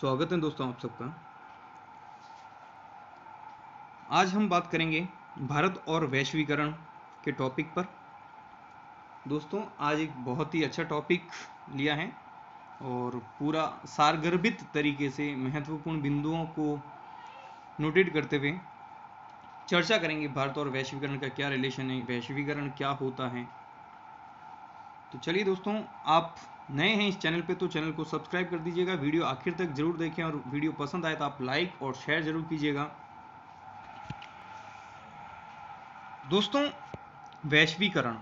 स्वागत है दोस्तों आप सबका। आज हम बात करेंगे भारत और वैश्वीकरण के टॉपिक पर। दोस्तों आज एक बहुत ही अच्छा टॉपिक लिया है और पूरा सारगर्भित तरीके से महत्वपूर्ण बिंदुओं को नोटेट करते हुए चर्चा करेंगे भारत और वैश्वीकरण का क्या रिलेशन है, वैश्वीकरण क्या होता है। तो चलिए दोस्तों, आप नए हैं इस चैनल पे तो चैनल को सब्सक्राइब कर दीजिएगा, वीडियो आखिर तक जरूर देखें और वीडियो पसंद आए तो आप लाइक और शेयर जरूर कीजिएगा। दोस्तों, वैश्वीकरण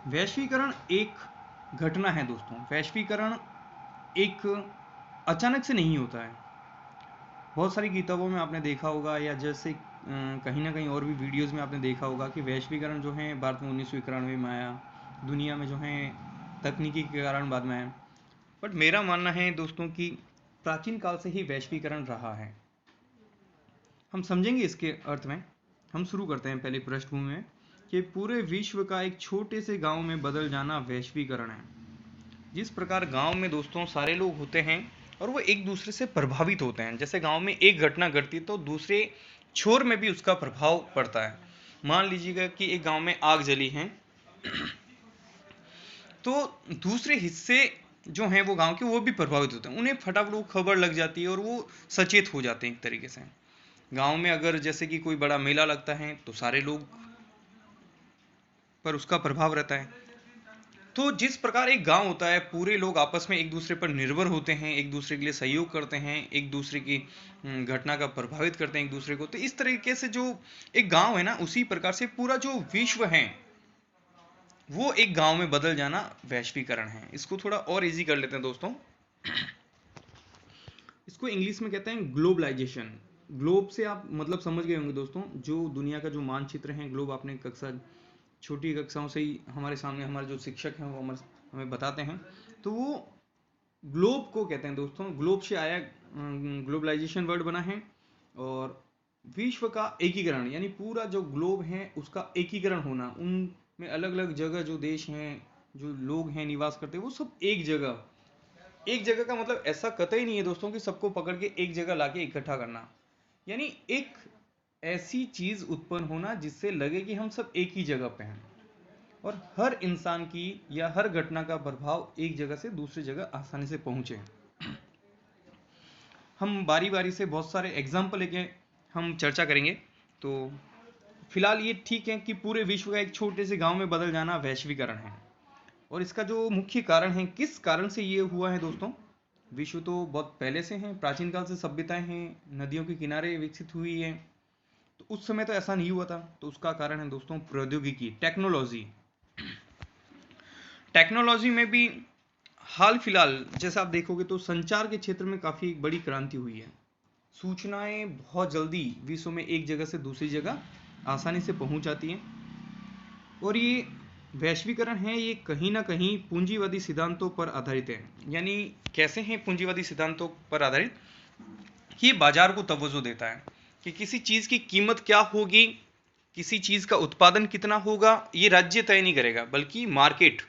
वैश्वीकरण एक घटना है। दोस्तों, वैश्वीकरण एक अचानक से नहीं होता है। बहुत सारी किताबों में आपने देखा होगा या जैसे कहीं ना कहीं और भी वीडियोस में आपने देखा होगा कि वैश्वीकरण जो है भारत में 1991 में आया, दुनिया में जो है तकनीकी के कारण बाद में आया। बट मेरा मानना है दोस्तों कि प्राचीन काल से ही वैश्वीकरण रहा है। हम समझेंगे इसके अर्थ में। हम शुरू करते हैं पहले पृष्ठभूमि में कि पूरे विश्व का एक छोटे से गांव में बदल जाना वैश्वीकरण है। जिस प्रकार गांव में दोस्तों सारे लोग होते हैं और वो एक दूसरे से प्रभावित होते हैं। जैसे गांव में एक घटना घटती है तो दूसरे छोर में भी उसका प्रभाव पड़ता है। मान लीजिएगा कि एक गांव में आग जली है तो दूसरे हिस्से जो हैं वो गांव के वो भी प्रभावित होते हैं। उन्हें फटाफट वो खबर लग जाती है और वो सचेत हो जाते हैं एक तरीके से। गांव में अगर जैसे कि कोई बड़ा मेला लगता है तो सारे लोग पर उसका प्रभाव रहता है। तो जिस प्रकार एक गांव होता है, पूरे लोग आपस में एक दूसरे पर निर्भर होते हैं, एक दूसरे के लिए सहयोग करते हैं, एक दूसरे की घटना का प्रभावित करते हैं एक दूसरे को। तो इस तरीके से जो एक गांव है ना, उसी प्रकार से पूरा जो विश्व है वो एक गांव में बदल जाना वैश्वीकरण है। इसको थोड़ा और इजी कर लेते हैं दोस्तों। इसको इंग्लिश में कहते हैं ग्लोबलाइजेशन। ग्लोब से आप मतलब समझ गए होंगे दोस्तों, जो दुनिया का जो मानचित्र है, ग्लोब आपने कक्षा छोटी कक्षाओं से ही हमारे सामने हमारे जो शिक्षक हैं वो हमें बताते हैं। तो वो ग्लोब को कहते हैं दोस्तों। ग्लोब से आया ग्लोबलाइजेशन वर्ड बना है। और विश्व का एकीकरण यानी पूरा जो ग्लोब है उसका एकीकरण होना, उनमें अलग अलग जगह जो देश हैं, जो लोग हैं निवास करते हैं, वो सब एक जगह। एक जगह का मतलब ऐसा कतई नहीं है दोस्तों कि सबको पकड़ के एक जगह लाके इकट्ठा करना। यानी एक ऐसी चीज उत्पन्न होना जिससे लगे कि हम सब एक ही जगह पे हैं और हर इंसान की या हर घटना का प्रभाव एक जगह से दूसरी जगह आसानी से पहुंचे। हम बारी बारी से बहुत सारे एग्जाम्पल लेके हम चर्चा करेंगे। तो फिलहाल ये ठीक है कि पूरे विश्व का एक छोटे से गांव में बदल जाना वैश्वीकरण है। और इसका जो मुख्य कारण है, किस कारण से ये हुआ है दोस्तों। विश्व तो बहुत पहले से है, प्राचीन काल से सभ्यताएं हैं, नदियों के किनारे विकसित हुई है। तो उस समय तो ऐसा नहीं हुआ था। तो उसका कारण है दोस्तों प्रौद्योगिकी, टेक्नोलॉजी। टेक्नोलॉजी में भी हाल फिलहाल जैसा आप देखोगे तो संचार के क्षेत्र में काफ़ी एक बड़ी क्रांति हुई है। सूचनाएं बहुत जल्दी विश्व में एक जगह से दूसरी जगह आसानी से पहुंच जाती हैं। और ये वैश्वीकरण है, ये कहीं ना कहीं पूंजीवादी सिद्धांतों पर आधारित है। यानी कैसे हैं पूंजीवादी सिद्धांतों पर आधारित? ये बाजार को तवज्जो देता है कि किसी चीज़ की कीमत क्या होगी, किसी चीज़ का उत्पादन कितना होगा, ये राज्य तय नहीं करेगा बल्कि मार्केट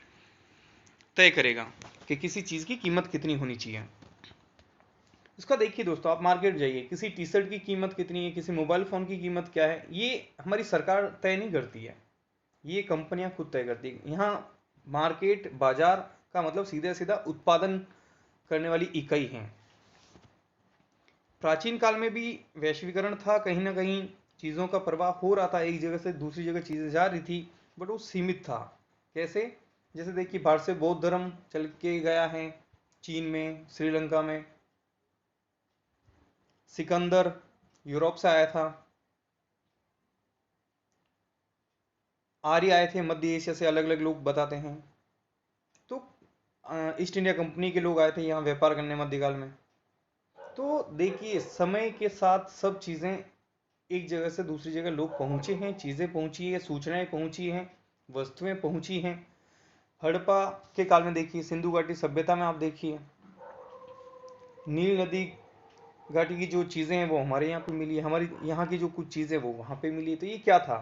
तय करेगा कि किसी चीज़ की कीमत कितनी होनी चाहिए। इसका देखिए दोस्तों, आप मार्केट जाइए, किसी टी शर्ट की कीमत कितनी है, किसी मोबाइल फ़ोन की कीमत क्या है, ये हमारी सरकार तय नहीं करती है, ये कंपनियां खुद तय करती है। यहाँ मार्केट, बाजार का मतलब सीधा सीधा उत्पादन करने वाली इकाई है। प्राचीन काल में भी वैश्वीकरण था, कहीं ना कहीं चीज़ों का प्रवाह हो रहा था, एक जगह से दूसरी जगह चीज़ें जा रही थी, बट वो सीमित था। कैसे? जैसे देखिए, भारत से बौद्ध धर्म चल के गया है चीन में, श्रीलंका में। सिकंदर यूरोप से आया था। आर्य आए थे मध्य एशिया से, अलग अलग लोग बताते हैं। तो ईस्ट इंडिया कंपनी के लोग आए थे यहाँ व्यापार करने मध्यकाल में। तो देखिए, समय के साथ सब चीज़ें एक जगह से दूसरी जगह लोग पहुँचे हैं, चीज़ें पहुँची है, सूचनाएं पहुँची हैं, वस्तुएं पहुँची हैं। हड़प्पा के काल में देखिए, सिंधु घाटी सभ्यता में आप देखिए, नील नदी घाटी की जो चीज़ें हैं वो हमारे यहाँ पे मिली, हमारी यहाँ की जो कुछ चीज़ें वो वहाँ पे मिली। तो ये क्या था?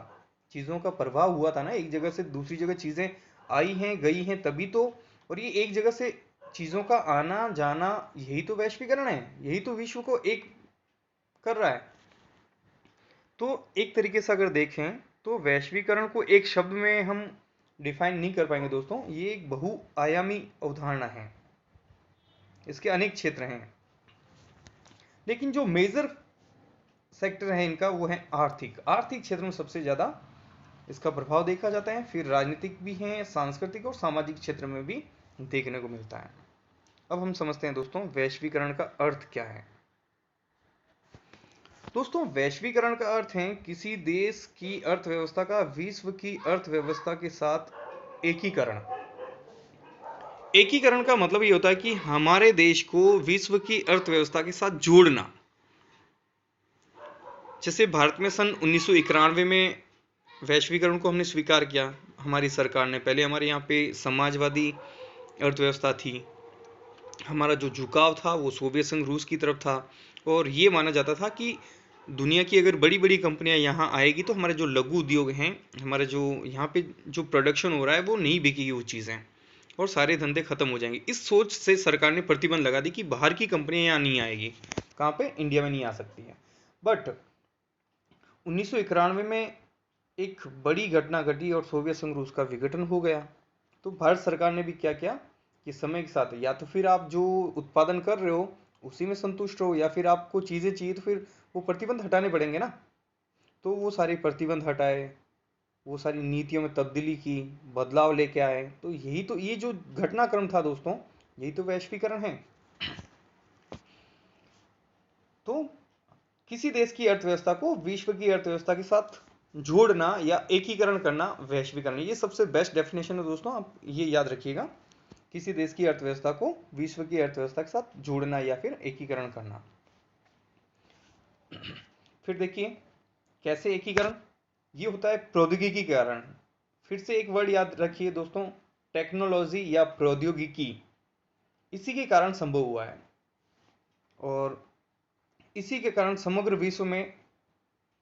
चीज़ों का प्रभाव हुआ था ना, एक जगह से दूसरी जगह चीज़ें आई हैं, गई हैं, तभी तो। और ये एक जगह से चीजों का आना जाना, यही तो वैश्वीकरण है, यही तो विश्व को एक कर रहा है। तो एक तरीके से अगर देखें तो वैश्वीकरण को एक शब्द में हम डिफाइन नहीं कर पाएंगे दोस्तों, ये एक बहुआयामी अवधारणा है, इसके अनेक क्षेत्र हैं। लेकिन जो मेजर सेक्टर है इनका वो है आर्थिक। आर्थिक क्षेत्र में सबसे ज्यादा इसका प्रभाव देखा जाता है, फिर राजनीतिक भी है, सांस्कृतिक और सामाजिक क्षेत्र में भी देखने को मिलता है। अब हम समझते हैं दोस्तों वैश्वीकरण का अर्थ क्या है। दोस्तों वैश्वीकरण का अर्थ है किसी देश की अर्थव्यवस्था का विश्व की अर्थव्यवस्था के साथ एकीकरण। एकीकरण का मतलब ये होता है कि हमारे देश को विश्व की अर्थव्यवस्था के साथ जोड़ना। जैसे भारत में सन 1991 में वैश्वीकरण को हमने स्वीकार किया, हमारी सरकार ने। पहले हमारे यहाँ पे समाजवादी अर्थव्यवस्था थी, हमारा जो झुकाव था वो सोवियत संघ रूस की तरफ था, और ये माना जाता था कि दुनिया की अगर बड़ी बड़ी कंपनियां यहाँ आएगी तो हमारे जो लघु उद्योग हैं, हमारे जो यहाँ पे जो प्रोडक्शन हो रहा है वो नहीं बिकेगी वो चीज़ें, और सारे धंधे खत्म हो जाएंगे। इस सोच से सरकार ने प्रतिबंध लगा दी कि बाहर की कंपनियां यहाँ नहीं आएगी। कहाँ पे? इंडिया में नहीं आ सकती है। बट 1991 में एक बड़ी घटना घटी और सोवियत संघ रूस का विघटन हो गया। तो भारत सरकार ने भी क्या किया कि समय के साथ या तो फिर आप जो उत्पादन कर रहे हो उसी में संतुष्ट रहो, या फिर आपको चीज़ें चाहिए तो फिर वो प्रतिबंध हटाने पड़ेंगे ना। तो वो सारे प्रतिबंध हटाए, वो सारी नीतियों में तब्दीली की, बदलाव लेके आए। तो यही तो, ये जो घटनाक्रम था दोस्तों, यही तो वैश्वीकरण है। तो किसी देश की अर्थव्यवस्था को विश्व की अर्थव्यवस्था के साथ जोड़ना या एकीकरण करना वैश्वीकरण, ये सबसे बेस्ट डेफिनेशन है दोस्तों, आप ये याद रखिएगा। किसी देश की अर्थव्यवस्था को विश्व की अर्थव्यवस्था के साथ जोड़ना या फिर एकीकरण करना। फिर देखिए कैसे एकीकरण, ये होता है प्रौद्योगिकी के कारण। फिर से एक वर्ड याद रखिए दोस्तों, टेक्नोलॉजी या प्रौद्योगिकी, इसी के कारण संभव हुआ है। और इसी के कारण समग्र विश्व में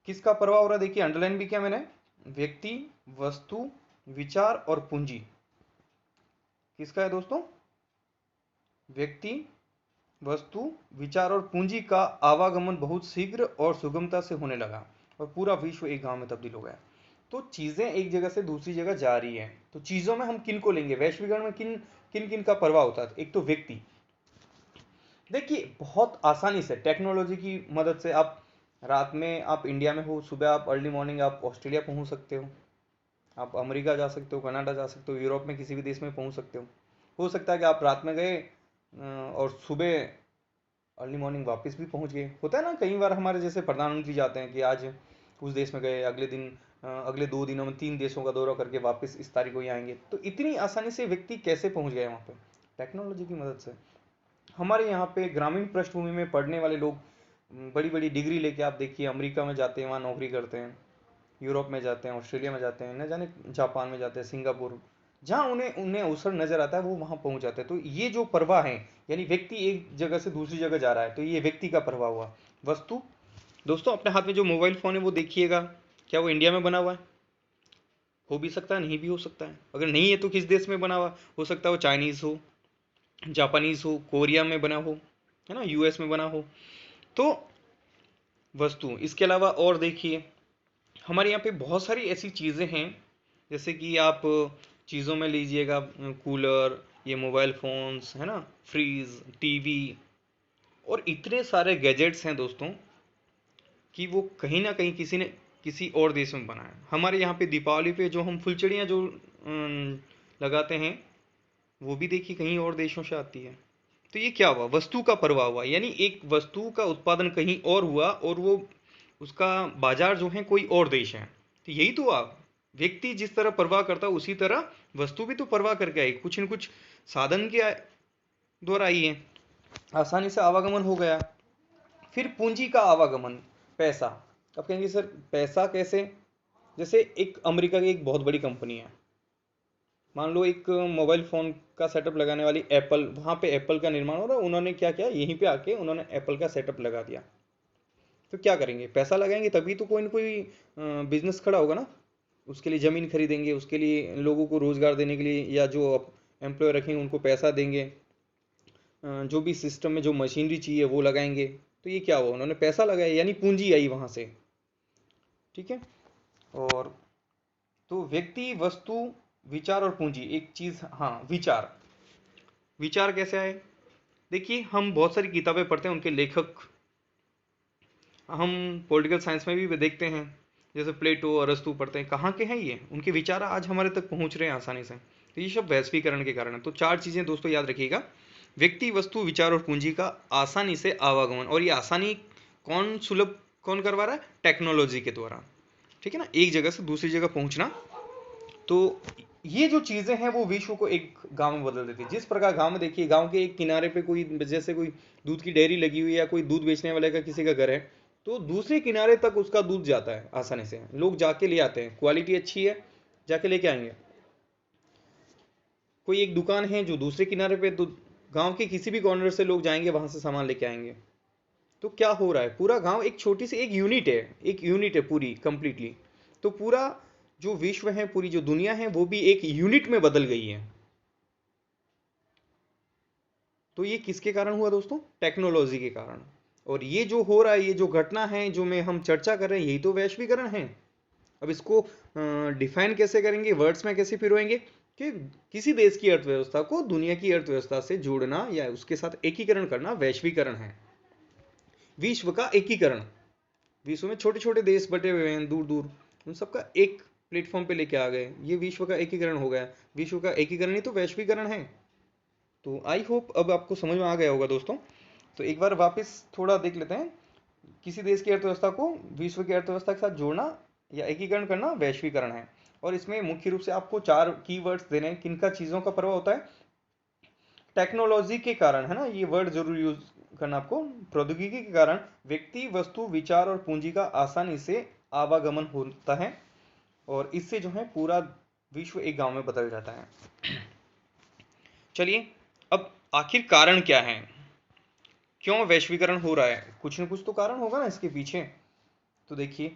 किसका प्रभाव हो रहा है? देखिए अंडरलाइन भी किया मैंने, व्यक्ति, वस्तु, विचार और पूंजी। किसका है दोस्तों? व्यक्ति, वस्तु, विचार और पूंजी का आवागमन बहुत शीघ्र और सुगमता से होने लगा और पूरा विश्व एक गांव में तब्दील हो गया। तो चीजें एक जगह से दूसरी जगह जा रही हैं। तो चीजों में हम किन को लेंगे? वैश्वीकरण में किन किन किन का प्रभाव होता है? एक तो व्यक्ति। देखिए बहुत आसानी से टेक्नोलॉजी की मदद से आप रात में, आप इंडिया में हो, सुबह आप अर्ली मॉर्निंग आप ऑस्ट्रेलिया पहुंच सकते हो, आप अमेरिका जा सकते हो, कनाडा जा सकते हो, यूरोप में किसी भी देश में पहुंच सकते हो सकता है कि आप रात में गए और सुबह अर्ली मॉर्निंग वापस भी पहुंच गए। होता है ना, कई बार हमारे जैसे प्रधानमंत्री जाते हैं कि आज उस देश में गए, अगले दिन अगले 2 दिनों में 3 देशों का दौरा करके वापस इस तारीख को ही आएंगे। तो इतनी आसानी से व्यक्ति कैसे पहुंच गए वहाँ पे? टेक्नोलॉजी की मदद से। हमारे यहाँ पे ग्रामीण पृष्ठभूमि में पढ़ने वाले लोग बड़ी बड़ी डिग्री लेके, आप देखिए अमेरिका में जाते हैं, वहाँ नौकरी करते हैं, यूरोप में जाते हैं, ऑस्ट्रेलिया में जाते हैं, न जाने जापान में जाते हैं, सिंगापुर, जहाँ उन्हें उन्हें अवसर नजर आता है वो वहाँ पहुँच जाते हैं। तो ये जो प्रवाह है, यानी व्यक्ति एक जगह से दूसरी जगह जा रहा है, तो ये व्यक्ति का प्रवाह हुआ। वस्तु, दोस्तों अपने हाथ में जो मोबाइल फ़ोन है वो देखिएगा, क्या वो इंडिया में बना हुआ है? हो भी सकता है, नहीं भी हो सकता है। अगर नहीं है तो किस देश में बना हुआ? हो सकता है वो चाइनीज़ हो, जापानीज़ हो, कोरिया में बना हो, है ना, यूएस में बना हो। तो वस्तु, इसके अलावा और देखिए हमारे यहाँ पे बहुत सारी ऐसी चीज़ें हैं, जैसे कि आप चीज़ों में लीजिएगा कूलर, ये मोबाइल फ़ोन्स, है ना, फ्रीज, टीवी, और इतने सारे गैजेट्स हैं दोस्तों कि वो कहीं ना कहीं किसी ने किसी और देश में बनाया। हमारे यहाँ पे दीपावली पे जो हम फुलचड़ियाँ जो लगाते हैं, वो भी देखिए कहीं और देशों से आती है। तो ये क्या हुआ? वस्तु का प्रवाह हुआ, यानी एक वस्तु का उत्पादन कहीं और हुआ और वो उसका बाजार जो है कोई और देश है। तो यही तो हुआ, व्यक्ति जिस तरह प्रवाह करता है उसी तरह वस्तु भी तो प्रवाह करके आई, कुछ न कुछ साधन के द्वारा आई है, आसानी से आवागमन हो गया। फिर पूंजी का आवागमन, पैसा। अब कहेंगे सर पैसा कैसे? जैसे एक अमेरिका की एक बहुत बड़ी कंपनी है, मान लो एक मोबाइल फ़ोन का सेटअप लगाने वाली एप्पल, वहाँ पे एप्पल का निर्माण हो रहा है, उन्होंने क्या किया, यहीं पे आके उन्होंने एप्पल का सेटअप लगा दिया। तो क्या करेंगे? पैसा लगाएंगे तभी तो कोई ना कोई बिजनेस खड़ा होगा ना। उसके लिए ज़मीन खरीदेंगे, उसके लिए लोगों को रोज़गार देने के लिए, या जो एम्प्लॉय रखेंगे उनको पैसा देंगे, जो भी सिस्टम में जो मशीनरी चाहिए वो लगाएंगे। तो ये क्या हुआ, उन्होंने पैसा लगाया यानी पूंजी आई वहां से। ठीक है। और तो व्यक्ति, वस्तु, विचार और पूंजी, एक चीज, हाँ विचार। विचार कैसे आए? देखिए हम बहुत सारी किताबें पढ़ते हैं, उनके लेखक हम पॉलिटिकल साइंस में भी देखते हैं, जैसे प्लेटो और अरस्तु पढ़ते हैं, कहाँ के हैं ये, उनके विचार आज हमारे तक पहुंच रहे हैं आसानी से। तो ये सब वैश्वीकरण के कारण है। तो चार चीजें दोस्तों याद रखिएगा, व्यक्ति, वस्तु, विचार और पूंजी का आसानी से आवागमन। और ये आसानी कौन करवा रहा है? टेक्नोलॉजी के द्वारा। ठीक है ना, एक जगह से दूसरी जगह पहुंचना। तो ये जो चीजें हैं वो विश्व को एक गांव में बदल देती है। जिस प्रकार गांव में देखिए, गांव के एक किनारे पे कोई, जैसे कोई दूध की डेयरी लगी हुई है या कोई दूध बेचने वाले का किसी का घर है, तो दूसरे किनारे तक उसका दूध जाता है आसानी से, लोग जाके ले आते हैं, क्वालिटी अच्छी है जाके लेके आएंगे। कोई एक दुकान है जो दूसरे किनारे पे, तो गांव के किसी भी कॉर्नर से लोग जाएंगे, वहां से सामान लेके आएंगे। तो क्या हो रहा है, पूरा गांव एक छोटी सी एक यूनिट है पूरी कंप्लीटली। तो पूरा जो विश्व है, पूरी जो दुनिया है, वो भी एक यूनिट में बदल गई है। तो ये किसके कारण हुआ दोस्तों? टेक्नोलॉजी के कारण। और ये जो हो रहा है, ये जो घटना है जो में हम चर्चा कर रहे हैं, यही तो वैश्वीकरण है। अब इसको डिफाइन कैसे करेंगे, वर्ड्स में कैसे पिरोएंगे कि किसी देश की अर्थव्यवस्था को दुनिया की अर्थव्यवस्था से जोड़ना या उसके साथ एकीकरण करना वैश्वीकरण है। विश्व का एकीकरण, विश्व में छोटे छोटे देश बटे हुए हैं दूर दूर, उन सबका एक प्लेटफॉर्म पे लेके आ गए, ये विश्व का एकीकरण हो गया। विश्व का एकीकरण ही तो वैश्वीकरण है। तो आई होप अब आपको समझ में आ गया होगा दोस्तों। तो एक बार वापस थोड़ा देख लेते हैं, किसी देश की अर्थव्यवस्था को विश्व की अर्थव्यवस्था के साथ जोड़ना या एकीकरण करना वैश्वीकरण है। और इसमें मुख्य रूप से आपको चार कीवर्ड्स देने हैं, किनका चीजों का प्रभाव होता है? टेक्नोलॉजी के कारण, है ना, ये वर्ड जरूर यूज करना आपको। प्रौद्योगिकी के कारण व्यक्ति, वस्तु, विचार और पूंजी का आसानी से आवागमन होता है, और इससे जो है पूरा विश्व एक गांव में बदल जाता है। चलिए, अब आखिर कारण क्या है, क्यों वैश्वीकरण हो रहा है? कुछ न कुछ तो कारण होगा ना इसके पीछे। तो देखिए,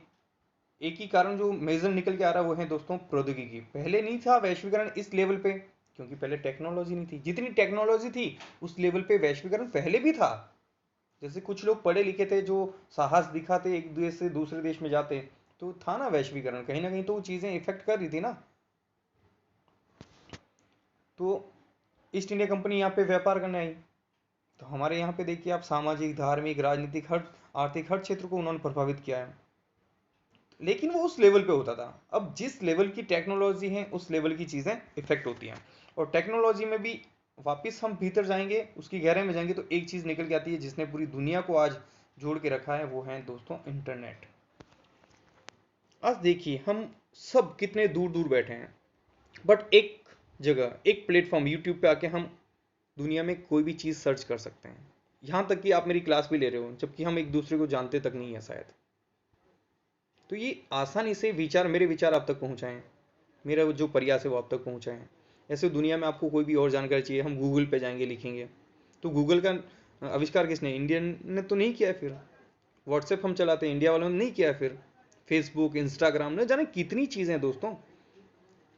एक ही कारण जो मेजर निकल के आ रहा है वो है दोस्तों प्रौद्योगिकी। पहले नहीं था वैश्वीकरण इस लेवल पे, क्योंकि पहले टेक्नोलॉजी नहीं थी। जितनी टेक्नोलॉजी थी उस लेवल पे वैश्वीकरण पहले भी था। जैसे कुछ लोग पढ़े लिखे थे जो साहस दिखाते, एक देश से दूसरे देश में जाते, तो था ना वैश्वीकरण, कहीं ना कहीं तो वो चीजें इफेक्ट कर रही थी ना। तो ईस्ट इंडिया कंपनी यहाँ पे व्यापार करने आई, तो हमारे यहाँ पे देखिए आप, सामाजिक, धार्मिक, राजनीतिक, हर आर्थिक, हर क्षेत्र को उन्होंने प्रभावित किया है। लेकिन वो उस लेवल पे होता था। अब जिस लेवल की टेक्नोलॉजी है उस लेवल की चीजें इफेक्ट होती हैं। और टेक्नोलॉजी में भी वापस हम भीतर जाएंगे, उसकी गहराई में जाएंगे, तो एक चीज निकल के आती है जिसने पूरी दुनिया को आज जोड़ के रखा है, वो है दोस्तों इंटरनेट। आज देखिए हम सब कितने दूर दूर बैठे हैं, बट एक जगह, एक प्लेटफॉर्म यूट्यूब पे आके हम दुनिया में कोई भी चीज सर्च कर सकते हैं। यहां तक कि आप मेरी क्लास भी ले रहे हो, जबकि हम एक दूसरे को जानते तक नहीं है शायद। तो ये आसानी से विचार, मेरे विचार आप तक पहुंचाएं, मेरा जो प्रयास है वो आप तक पहुंचाएं। ऐसे दुनिया में आपको कोई भी और जानकारी चाहिए, हम गूगल पे जाएंगे, लिखेंगे। तो गूगल का आविष्कार किसने? इंडियन ने तो नहीं किया। फिर व्हाट्सएप हम चलाते हैं, इंडिया वालों ने नहीं किया। फिर फेसबुक, इंस्टाग्राम, ने जाने कितनी चीजें हैं दोस्तों।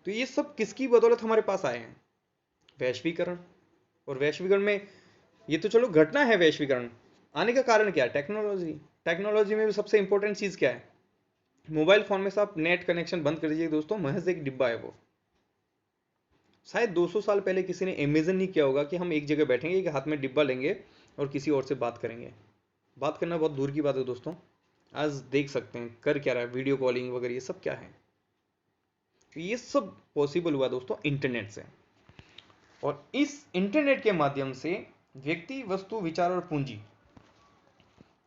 तो ये सब किसकी बदौलत हमारे पास आए हैं? वैश्वीकरण। और वैश्वीकरण में ये तो चलो घटना है, वैश्वीकरण आने का कारण क्या है? टेक्नोलॉजी। टेक्नोलॉजी में भी सबसे इंपॉर्टेंट चीज क्या है? मोबाइल फोन में से आप नेट कनेक्शन बंद कर दीजिए दोस्तों, महज एक डिब्बा है वो। शायद 200 साल पहले किसी ने इमेजिन नहीं किया होगा कि हम एक जगह बैठेंगे, एक हाथ में डिब्बा लेंगे और किसी और से बात करेंगे। बात करना बहुत दूर की बात है दोस्तों। आज देख सकते हैं कर क्या रहा है, वीडियो कॉलिंग वगैरह, ये सब क्या है? तो ये सब पॉसिबल हुआ दोस्तों इंटरनेट से। और इस इंटरनेट के माध्यम से व्यक्ति, वस्तु, विचार और पूंजी,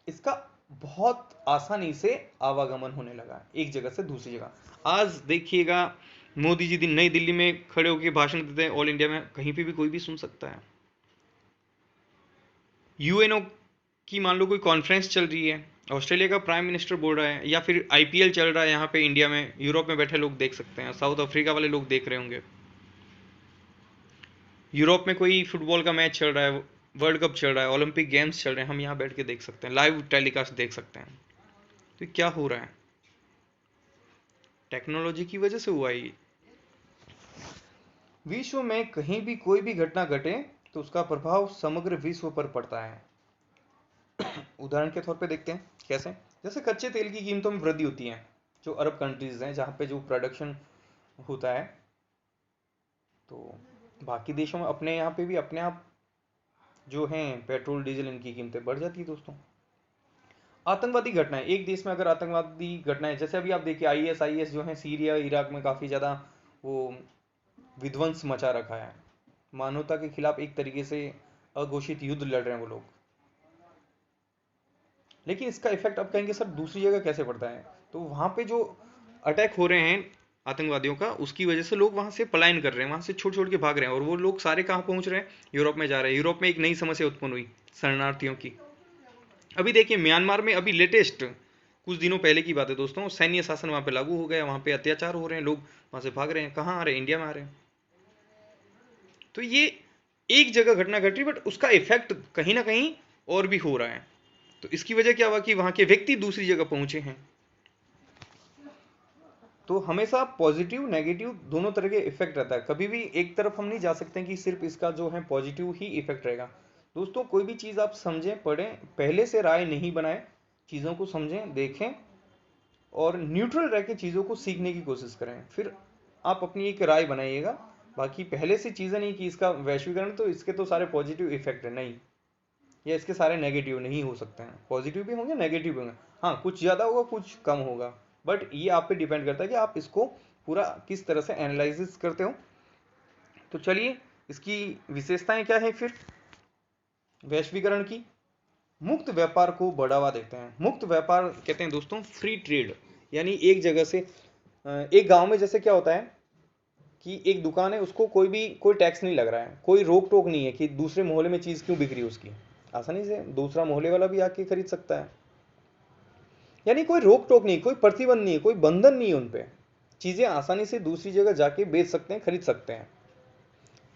इसका बहुत आसानी से आवागमन होने लगा एक जगह से दूसरी जगह। आज देखिएगा, मोदी जी नई दिल्ली में खड़े होकर भाषण देते हैं, ऑल इंडिया में कहीं पे भी कोई भी सुन सकता है। यूएनओ की मान लो कोई कॉन्फ्रेंस चल रही है, ऑस्ट्रेलिया का प्राइम मिनिस्टर बोल रहा है, या फिर आईपीएल चल रहा है यहाँ पे इंडिया में, यूरोप में बैठे लोग देख सकते हैं, साउथ अफ्रीका वाले लोग देख रहे होंगे, यूरोप में कोई फुटबॉल का मैच चल रहा है, वर्ल्ड कप चल रहा है, ओलंपिक गेम्स चल रहे हैं, हम यहाँ बैठ के देख सकते हैं, लाइव टेलीकास्ट देख सकते हैं। तो क्या हो रहा है? टेक्नोलॉजी की वजह से हुआ है। विश्व में कहीं भी कोई भी घटना घटे तो उसका प्रभाव समग्र विश्व पर पड़ता है। उदाहरण के तौर पे देखते हैं कैसे। जैसे कच्चे तेल की कीमतों में वृद्धि होती है, जो अरब कंट्रीज हैं जहाँ पे जो प्रोडक्शन होता है, तो बाकी देशों में अपने यहाँ पे भी अपने आप जो हैं पेट्रोल डीजल इनकी कीमतें बढ़ जाती है दोस्तों। आतंकवादी घटनाएं, एक देश में अगर आतंकवादी घटनाएं, जैसे अभी आप देखिए आईएस जो है सीरिया इराक में काफ़ी ज़्यादा वो विध्वंस मचा रखा है, मानवता के खिलाफ एक तरीके से अघोषित युद्ध लड़ रहे हैं वो लोग। लेकिन इसका इफेक्ट अब कहेंगे सर दूसरी जगह कैसे पड़ता है, तो वहाँ पे जो अटैक हो रहे हैं आतंकवादियों का, उसकी वजह से लोग वहाँ से पलायन कर रहे हैं, वहाँ से छोड़ छोड़ के भाग रहे हैं, और वो लोग सारे कहाँ पहुँच रहे हैं, यूरोप में जा रहे हैं। यूरोप में एक नई समस्या उत्पन्न हुई शरणार्थियों की। अभी देखिए म्यांमार में अभी लेटेस्ट कुछ दिनों पहले की बात है दोस्तों, सैन्य शासन वहाँ पे लागू हो गया, वहाँ पे अत्याचार हो रहे हैं, लोग वहाँ से भाग रहे हैं, कहाँ आ रहे हैं, इंडिया में आ रहे हैं। तो ये एक जगह घटना घट रही, बट उसका इफेक्ट कहीं ना कहीं और भी हो रहा है। तो इसकी वजह क्या हुआ कि वहाँ के व्यक्ति दूसरी जगह पहुंचे हैं। तो हमेशा पॉजिटिव नेगेटिव दोनों तरह के इफेक्ट रहता है, कभी भी एक तरफ हम नहीं जा सकते कि सिर्फ इसका जो है पॉजिटिव ही इफेक्ट रहेगा। दोस्तों कोई भी चीज़ आप समझें, पढ़ें, पहले से राय नहीं बनाएं, चीज़ों को समझें, देखें और न्यूट्रल रह के चीज़ों को सीखने की कोशिश करें, फिर आप अपनी एक राय बनाइएगा। बाकी पहले से चीज़ें नहीं कि इसका वैश्वीकरण तो इसके तो सारे पॉजिटिव इफेक्ट है, नहीं, या इसके सारे नेगेटिव नहीं हो सकते हैं, पॉजिटिव भी होंगे नेगेटिव भी होंगे, हाँ कुछ ज़्यादा होगा कुछ कम होगा, बट ये आप पे डिपेंड करता है कि आप इसको पूरा किस तरह से एनालिसिस करते हो। तो चलिए इसकी विशेषताएं क्या है फिर वैश्वीकरण की। मुक्त व्यापार को बढ़ावा देते हैं। मुक्त व्यापार कहते हैं दोस्तों फ्री ट्रेड, यानी एक जगह से एक गांव में जैसे क्या होता है कि एक दुकान है, उसको कोई टैक्स नहीं लग रहा है, कोई रोक टोक नहीं है कि दूसरे मोहल्ले में चीज़ क्यों बिक रही है उसकी, आसानी से दूसरा मोहल्ले वाला भी आके खरीद सकता है। यानी कोई रोक टोक नहीं, कोई प्रतिबंध नहीं है, कोई बंधन नहीं है उन पे, चीज़ें आसानी से दूसरी जगह जाके बेच सकते हैं, खरीद सकते हैं।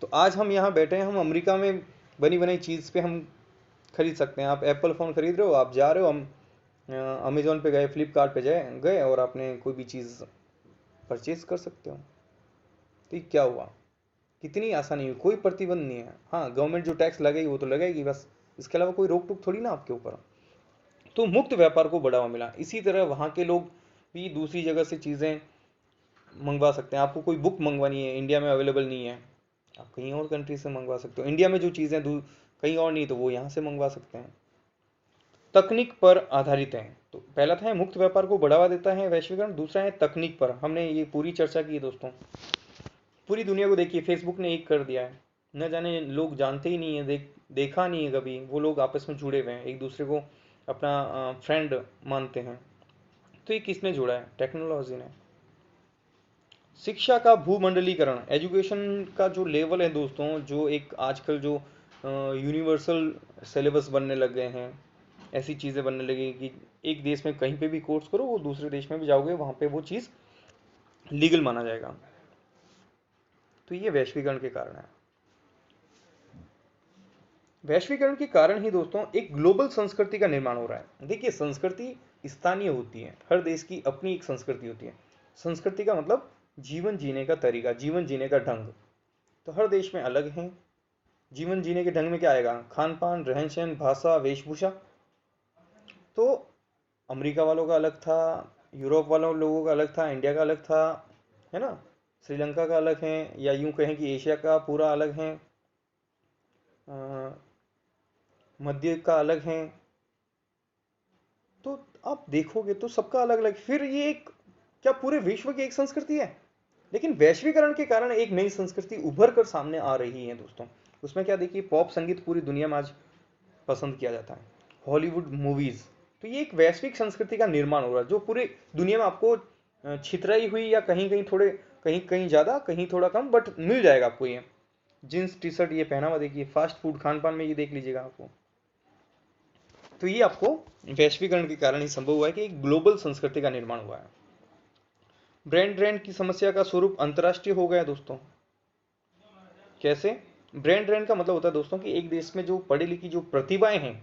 तो आज हम यहाँ बैठे हैं, हम अमेरिका में बनी बनाई चीज़ पे हम खरीद सकते हैं। आप एप्पल फ़ोन खरीद रहे हो, आप जा रहे हो, हम अमेजोन पे गए, फ्लिपकार्ट पे गए और आपने कोई भी चीज़ परचेज कर सकते हो। तो ये क्या हुआ, कितनी आसानी हुई, कोई प्रतिबंध नहीं है। हाँ गवर्नमेंट जो टैक्स लगेगी वो तो लगेगी बस, इसके अलावा कोई रोक टोक थोड़ी ना आपके ऊपर। तो मुक्त व्यापार को बढ़ावा मिला। इसी तरह वहाँ के लोग भी दूसरी जगह से चीज़ें मंगवा सकते हैं। आपको कोई बुक मंगवानी है, इंडिया में अवेलेबल नहीं है, आप कहीं और कंट्री से मंगवा सकते हो। इंडिया में जो चीज़ें कहीं और नहीं तो वो यहाँ से मंगवा सकते हैं। तकनीक पर आधारित है। तो पहला था मुक्त व्यापार को बढ़ावा देता है वैश्वीकरण, दूसरा है तकनीक पर। हमने ये पूरी चर्चा की है दोस्तों। पूरी दुनिया को देखिए, फेसबुक ने एक कर दिया है, न जाने लोग जानते ही नहीं है, देखा नहीं है कभी, वो लोग आपस में जुड़े हुए हैं, एक दूसरे को अपना फ्रेंड मानते हैं। तो ये किसने जोड़ा है, टेक्नोलॉजी ने। शिक्षा का भूमंडलीकरण, एजुकेशन का जो लेवल है दोस्तों, जो एक आजकल जो यूनिवर्सल सिलेबस बनने लग गए हैं, ऐसी चीज़ें बनने लगी कि एक देश में कहीं पे भी कोर्स करो, वो दूसरे देश में भी जाओगे वहाँ पे वो चीज़ लीगल माना जाएगा। तो ये वैश्वीकरण के कारण है। वैश्वीकरण के कारण ही दोस्तों एक ग्लोबल संस्कृति का निर्माण हो रहा है। देखिए संस्कृति स्थानीय होती है, हर देश की अपनी एक संस्कृति होती है। संस्कृति का मतलब जीवन जीने का तरीका, जीवन जीने का ढंग, तो हर देश में अलग है। जीवन जीने के ढंग में क्या आएगा, खान पान, रहन सहन, भाषा, वेशभूषा। तो अमेरिका वालों का अलग था, यूरोप वालों लोगों का अलग था, इंडिया का अलग था, है ना, श्रीलंका का अलग है, या यूं कहें कि एशिया का पूरा अलग है, मध्य का अलग है। तो आप देखोगे तो सबका अलग अलग, फिर ये एक क्या पूरे विश्व की एक संस्कृति है। लेकिन वैश्वीकरण के कारण एक नई संस्कृति उभर कर सामने आ रही है दोस्तों। उसमें क्या, देखिए पॉप संगीत पूरी दुनिया में आज पसंद किया जाता है, हॉलीवुड मूवीज। तो ये एक वैश्विक संस्कृति का निर्माण हो रहा है, जो पूरी दुनिया में आपको छितराई हुई या कहीं कहीं थोड़े, कहीं कहीं ज़्यादा, कहीं थोड़ा कम, बट मिल जाएगा आपको। ये जींस टी शर्ट, ये पहनावा देखिए, फास्ट फूड खान पान में ये देख लीजिएगा आपको। तो ये आपको वैश्वीकरण के कारण ही संभव हुआ है कि एक ग्लोबल संस्कृति का निर्माण हुआ है। ब्रांड की समस्या का स्वरूप अंतर्राष्ट्रीय हो गया दोस्तों। कैसे, ब्रांड का मतलब होता है दोस्तों कि एक देश में जो पढ़ी लिखी जो प्रतिभाएं हैं,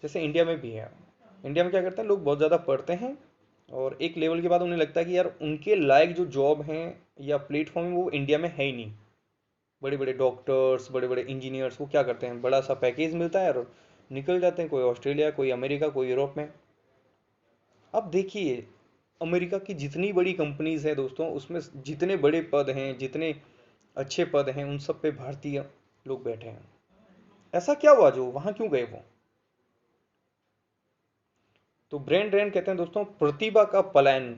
जैसे इंडिया में भी है, इंडिया में क्या करते हैं लोग, बहुत ज़्यादा पढ़ते हैं और एक लेवल के बाद उन्हें लगता है कि यार उनके लायक जो जॉब हैं या प्लेटफॉर्म है वो इंडिया में है ही नहीं, बड़े बड़े डॉक्टर्स, बड़े बड़े इंजीनियर्स, वो क्या करते हैं, बड़ा सा पैकेज मिलता है और निकल जाते हैं, कोई ऑस्ट्रेलिया, कोई अमेरिका, कोई यूरोप में। अब देखिए, अमेरिका की जितनी बड़ी कंपनीज हैं दोस्तों, उसमें जितने बड़े पद हैं, जितने अच्छे पद हैं, उन सब पे भारतीय लोग बैठे हैं। ऐसा क्या हुआ, जो वहां क्यों गए वो? तो ब्रेन ड्रेन कहते हैं दोस्तों प्रतिभा का पलायन।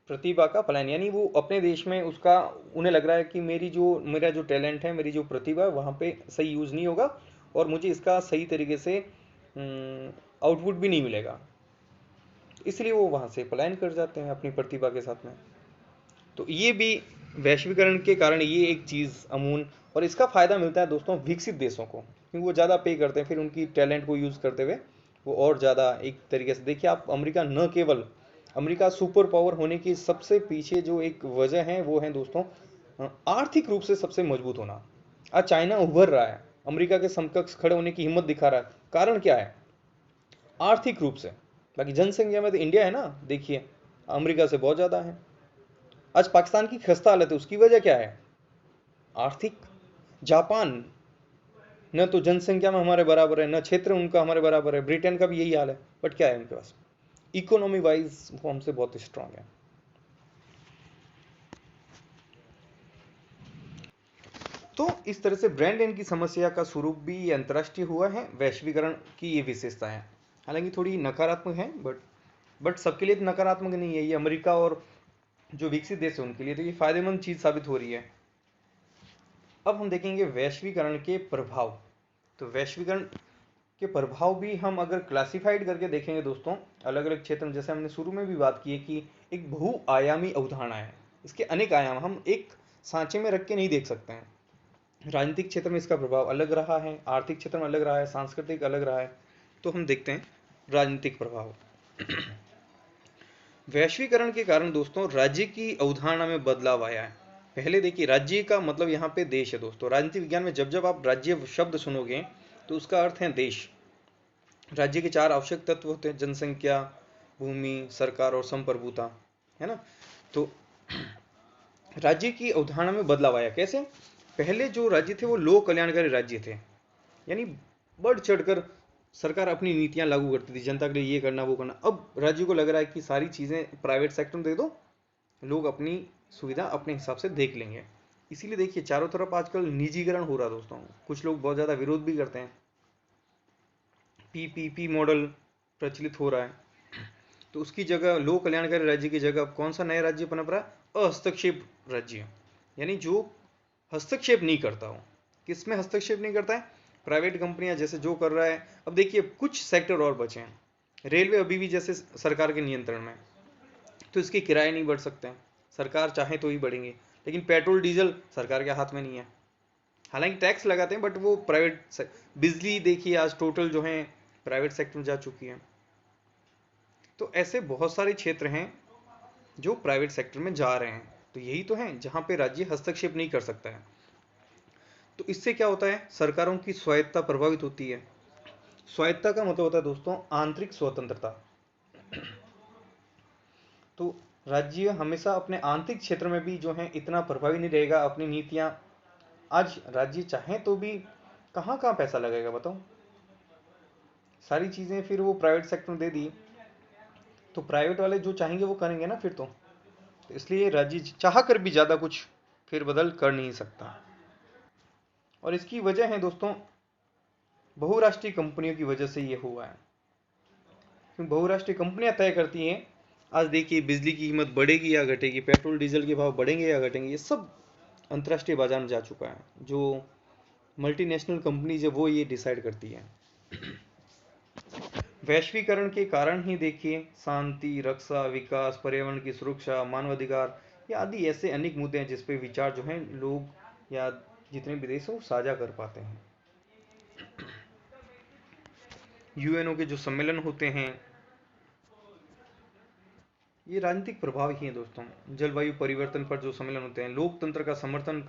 प्रतिभा का पलायन यानी वो अपने देश में उसका, उन्हें लग रहा है कि मेरा जो टैलेंट है, मेरी जो प्रतिभा है, वहाँ पे सही यूज नहीं होगा और मुझे इसका सही तरीके से आउटपुट भी नहीं मिलेगा, इसलिए वो वहाँ से पलायन कर जाते हैं अपनी प्रतिभा के साथ में। तो ये भी वैश्वीकरण के कारण ये एक चीज़ अमूल, और इसका फायदा मिलता है दोस्तों विकसित देशों को, क्योंकि वो ज़्यादा पे करते हैं, फिर उनकी टैलेंट को यूज़ करते हुए वो और ज़्यादा एक तरीके से, देखिए आप, अमेरिका न केवल, अमेरिका सुपर पावर होने की सबसे पीछे जो एक वजह है वो है दोस्तों आर्थिक रूप से सबसे मजबूत होना। आज चाइना उभर रहा है, अमेरिका के समकक्ष खड़े होने की हिम्मत दिखा रहा है, कारण क्या है? आर्थिक रूप से। बाकी जनसंख्या में तो इंडिया है ना, देखिए अमेरिका से बहुत ज़्यादा है। आज पाकिस्तान की खस्ता हालत है, उसकी वजह क्या है? आर्थिक। जापान न तो जनसंख्या में हमारे बराबर है, न क्षेत्र उनका हमारे बराबर है, ब्रिटेन का भी यही हाल है, बट क्या है उनके पास? इकोनॉमी वाइज वो हमसे बहुत स्ट्रांग है। तो इस तरह से ब्रांड एंड की समस्या का स्वरूप भी अंतर्राष्ट्रीय हुआ है, वैश्वीकरण की ये विशेषता है। हालांकि थोड़ी नकारात्मक है, बट सबके लिए तो नकारात्मक नहीं है, ये अमेरिका और जो विकसित देश है उनके लिए तो ये फायदेमंद चीज साबित हो रही है। अब हम देखेंगे वैश्वीकरण के प्रभाव। तो वैश्वीकरण के प्रभाव भी हम अगर क्लासिफाइड करके देखेंगे दोस्तों, अलग अलग क्षेत्र में, जैसे हमने शुरू में भी बात की है कि एक बहुआयामी अवधारणा है, इसके अनेक आयाम हम एक सांचे में रख के नहीं देख सकते हैं। राजनीतिक क्षेत्र में इसका प्रभाव अलग रहा है, आर्थिक क्षेत्र में अलग रहा है, सांस्कृतिक अलग रहा है। तो हम देखते हैं राजनीतिक प्रभाव। वैश्वीकरण के कारण दोस्तों राज्य की अवधारणा में बदलाव आया है। पहले देखिए, राज्य का मतलब यहाँ पे देश है दोस्तों। राजनीति विज्ञान में जब जब आप राज्य शब्द सुनोगे तो उसका अर्थ है देश। राज्य के 4 आवश्यक तत्व होते हैं: जनसंख्या, भूमि, सरकार और संप्रभुता, है ना। तो राज्य की अवधारणा में बदलाव आया कैसे? पहले जो राज्य थे वो लोक कल्याणकारी राज्य थे, यानी बढ़ चढ़कर सरकार अपनी नीतियां लागू करती थी, जनता के लिए ये करना वो करना। अब राज्य को लग रहा है कि सारी चीजें प्राइवेट सेक्टर में दे दो, लोग अपनी सुविधा अपने हिसाब से देख लेंगे। इसीलिए देखिए चारों तरफ आजकल निजीकरण हो रहा है दोस्तों। कुछ लोग बहुत ज्यादा विरोध भी करते हैं, पीपीपी मॉडल प्रचलित हो रहा है, तो उसकी जगह लोक कल्याणकारी राज्य की जगह कौन सा नया राज्य पनप रहा है? अहस्तक्षेप राज्य, यानी जो हस्तक्षेप नहीं करता हो। किसमें हस्तक्षेप नहीं करता है? प्राइवेट कंपनियां जैसे जो कर रहा है। अब देखिए कुछ सेक्टर और बचे हैं, रेलवे अभी भी जैसे सरकार के नियंत्रण में, तो इसके किराए नहीं बढ़ सकते हैं, सरकार चाहे तो ही बढ़ेंगे, लेकिन पेट्रोल डीजल सरकार के हाथ में नहीं है। हालांकि टैक्स लगाते हैं बट वो प्राइवेट। बिजली देखिए आज टोटल जो है प्राइवेट सेक्टर में जा चुकी है। तो ऐसे बहुत सारे क्षेत्र हैं जो प्राइवेट सेक्टर में जा रहे हैं, तो यही तो है जहां पे राज्य हस्तक्षेप नहीं कर सकता है। तो इससे क्या होता है? सरकारों की स्वायत्ता प्रभावित होती है। स्वायत्ता का मतलब होता है दोस्तों आंतरिक स्वतंत्रता। तो राज्य हमेशा अपने आंतरिक क्षेत्र में भी जो है इतना प्रभावी नहीं रहेगा अपनी नीतियां। आज राज्य चाहे तो भी कहाँ कहाँ पैसा लगेगा बताओ? सारी चीजें फिर वो प्राइवेट सेक्टर में दे दी, तो प्राइवेट वाले जो चाहेंगे वो करेंगे ना फिर तो इसलिए राज्य चाह कर भी ज्यादा कुछ फिर बदल कर नहीं सकता। और इसकी वजह है दोस्तों बहुराष्ट्रीय कंपनियों की वजह से ये हुआ है, क्योंकि बहुराष्ट्रीय कंपनियां तय करती हैं। आज देखिए बिजली की कीमत बढ़ेगी या घटेगी, पेट्रोल डीजल के भाव बढ़ेंगे या घटेंगे, ये सब अंतर्राष्ट्रीय बाजार में जा चुका है। जो मल्टीनेशनल कंपनीज है वो ये डिसाइड करती है। वैश्वीकरण के कारण ही देखिए शांति, रक्षा, विकास, पर्यावरण की सुरक्षा, मानवाधिकार, ये आदि ऐसे अनेक मुद्दे हैं जिसपे विचार जो है लोग या जितने भी देश हो साझा कर पाते हैं। यूएनओ के जो सम्मेलन होते हैं ये राजनीतिक प्रभाव ही है दोस्तों। जलवायु परिवर्तन पर जो सम्मेलन होते हैं, लोकतंत्र का समर्थन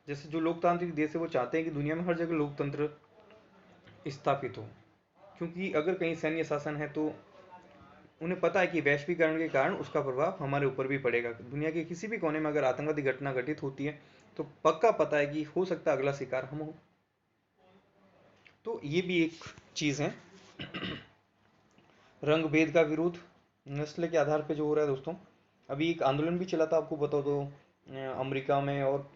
जैसे जो लोकतांत्रिक देश है वो चाहते हैं कि दुनिया में हर जगह लोकतंत्र स्थापित हो, क्योंकि अगर कहीं सैन्य शासन है तो उन्हें पता है कि वैश्वीकरण के कारण उसका प्रभाव हमारे ऊपर भी पड़ेगा। दुनिया के किसी भी कोने में अगर आतंकवादी घटना घटित होती है तो पक्का पता है कि हो सकता है अगला शिकार हम हो। तो ये भी एक चीज है। रंग भेद का विरोध नस्ल के आधार पे जो हो रहा है दोस्तों, अभी एक आंदोलन भी चला था, आपको बताओ तो अमेरिका में, और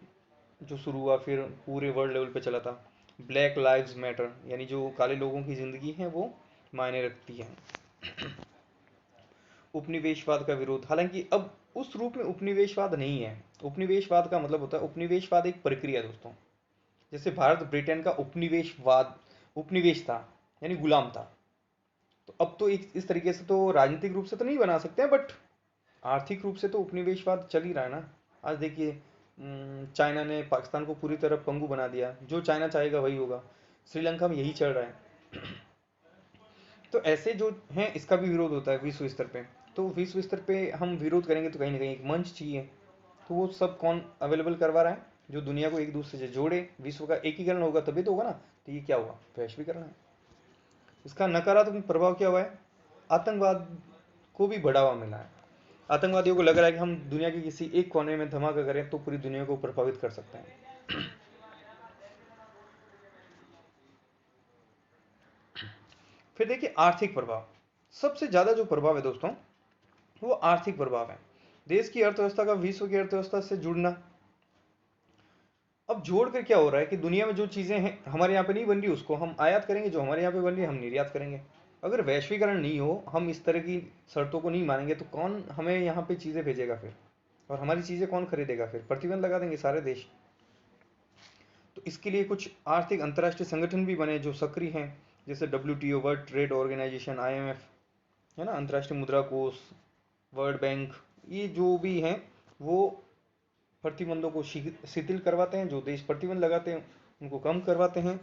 जो शुरू हुआ फिर पूरे वर्ल्ड लेवल पे चला था, ब्लैक लाइव्स मैटर, यानी जो काले लोगों की जिंदगी है वो मायने रखती है। उपनिवेशवाद का विरोध, हालांकि अब उस रूप में उपनिवेशवाद नहीं है। उपनिवेशवाद का मतलब होता है, उपनिवेशवाद एक प्रक्रिया दोस्तों। जैसे भारत ब्रिटेन का उपनिवेशवाद, उपनिवेश था यानी गुलाम था, तो अब तो इस तरीके से तो राजनीतिक रूप से तो नहीं बना सकते हैं, बट आर्थिक रूप से तो उपनिवेशवाद चल ही रहा है ना। आज देखिए चाइना ने पाकिस्तान को पूरी तरह पंगु बना दिया, जो चाइना चाहेगा वही होगा। श्रीलंका में यही चल रहा है। तो ऐसे जो हैं इसका भी विरोध होता है विश्व स्तर पे। तो विश्व स्तर पे हम विरोध करेंगे तो कहीं ना कहीं एक मंच चाहिए। तो वो सब कौन अवेलेबल करवा रहा है? जो दुनिया को एक दूसरे से जोड़े, विश्व का एकीकरण होगा तभी तो होगा ना। तो ये क्या हुआ? वैश्वीकरण है। इसका नकारात्मक प्रभाव क्या हुआ है? आतंकवाद को भी बढ़ावा मिला है। आतंकवादियों को लग रहा है कि हम दुनिया के किसी एक कोने में धमाका करें तो पूरी दुनिया को प्रभावित कर सकते हैं। फिर देखिए आर्थिक प्रभाव। सबसे ज्यादा जो प्रभाव है दोस्तों वो आर्थिक प्रभाव है। देश की अर्थव्यवस्था का विश्व की अर्थव्यवस्था से जुड़ना। अब जोड़कर क्या हो रहा है कि दुनिया में जो चीजें हैं हमारे यहाँ पे नहीं बन रही उसको हम आयात करेंगे, जो हमारे यहाँ पे बन रही है हम निर्यात करेंगे। अगर वैश्वीकरण नहीं हो, हम इस तरह की शर्तों को नहीं मानेंगे तो कौन हमें यहाँ पे चीजें भेजेगा फिर? और हमारी चीजें कौन खरीदेगा फिर? प्रतिबंध लगा देंगे सारे देश। तो इसके लिए कुछ आर्थिक अंतर्राष्ट्रीय संगठन भी बने जो सक्रिय हैं, जैसे WTO, world trade organisation, IMF, है ना, अंतर्राष्ट्रीय मुद्रा कोष, वर्ल्ड बैंक। ये जो भी हैं वो प्रतिबंधों को शिथिल करवाते हैं, जो देश प्रतिबंध लगाते हैं उनको कम करवाते हैं,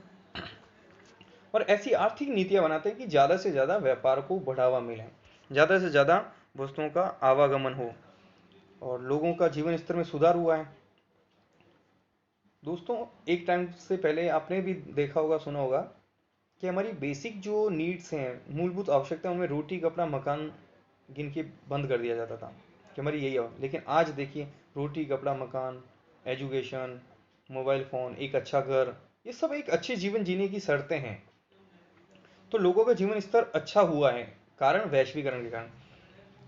और ऐसी आर्थिक नीतियां बनाते हैं कि ज़्यादा से ज़्यादा व्यापार को बढ़ावा मिले, ज़्यादा से ज़्यादा वस्तुओं का आवागमन हो और लोगों का जीवन स्तर में सुधार हुआ है। दोस्तों एक टाइम से पहले आपने भी देखा होगा, सुना होगा कि हमारी बेसिक जो नीड्स हैं, मूलभूत आवश्यकता, उनमें रोटी कपड़ा मकान गिन के बंद कर दिया जाता था कि हमारी यही है। लेकिन आज देखिए रोटी कपड़ा मकान, एजुकेशन, मोबाइल फ़ोन, एक अच्छा घर, ये सब एक अच्छे जीवन जीने की शर्तें हैं। तो लोगों का जीवन स्तर अच्छा हुआ है कारण वैश्वीकरण के कारण।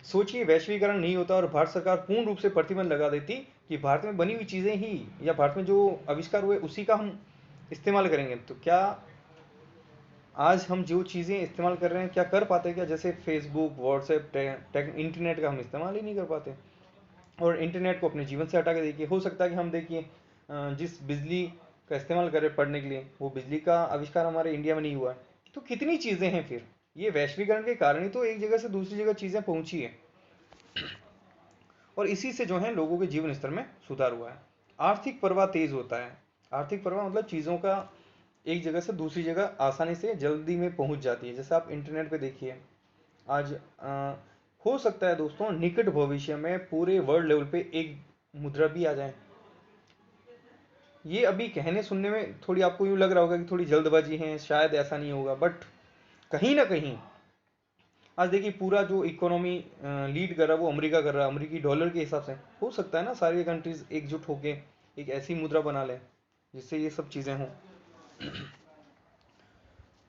सोचिए वैश्वीकरण नहीं होता और भारत सरकार पूर्ण रूप से प्रतिबंध लगा देती कि भारत में बनी हुई चीज़ें ही या भारत में जो आविष्कार हुए उसी का हम इस्तेमाल करेंगे, तो क्या आज हम जो चीज़ें इस्तेमाल कर रहे हैं क्या कर पाते? क्या जैसे फेसबुक, व्हाट्सएप, इंटरनेट का हम इस्तेमाल ही नहीं कर पाते। और इंटरनेट को अपने जीवन से हटा के देखिए, हो सकता है कि हम देखिए जिस बिजली का इस्तेमाल करें पढ़ने के लिए, वो बिजली का आविष्कार हमारे इंडिया में नहीं हुआ है। तो कितनी चीज़ें हैं फिर, ये वैश्वीकरण के कारण ही तो एक जगह से दूसरी जगह चीज़ें पहुंची है, और इसी से जो है लोगों के जीवन स्तर में सुधार हुआ है। आर्थिक प्रवाह तेज होता है। आर्थिक प्रवाह मतलब चीज़ों का एक जगह से दूसरी जगह आसानी से जल्दी में पहुंच जाती है। जैसे आप इंटरनेट पे देखिए आज हो सकता है दोस्तों निकट भविष्य में पूरे वर्ल्ड लेवल पे एक मुद्रा भी आ जाए। ये अभी कहने सुनने में थोड़ी आपको यूँ लग रहा होगा कि थोड़ी जल्दबाजी है, शायद ऐसा नहीं होगा, बट कहीं ना कहीं आज देखिए पूरा जो इकोनॉमी लीड कर रहा है वो अमेरिका कर रहा है। अमेरिकी डॉलर के हिसाब से हो सकता है ना सारी कंट्रीज एकजुट होके एक ऐसी मुद्रा बना लें जिससे ये सब चीज़ें हों।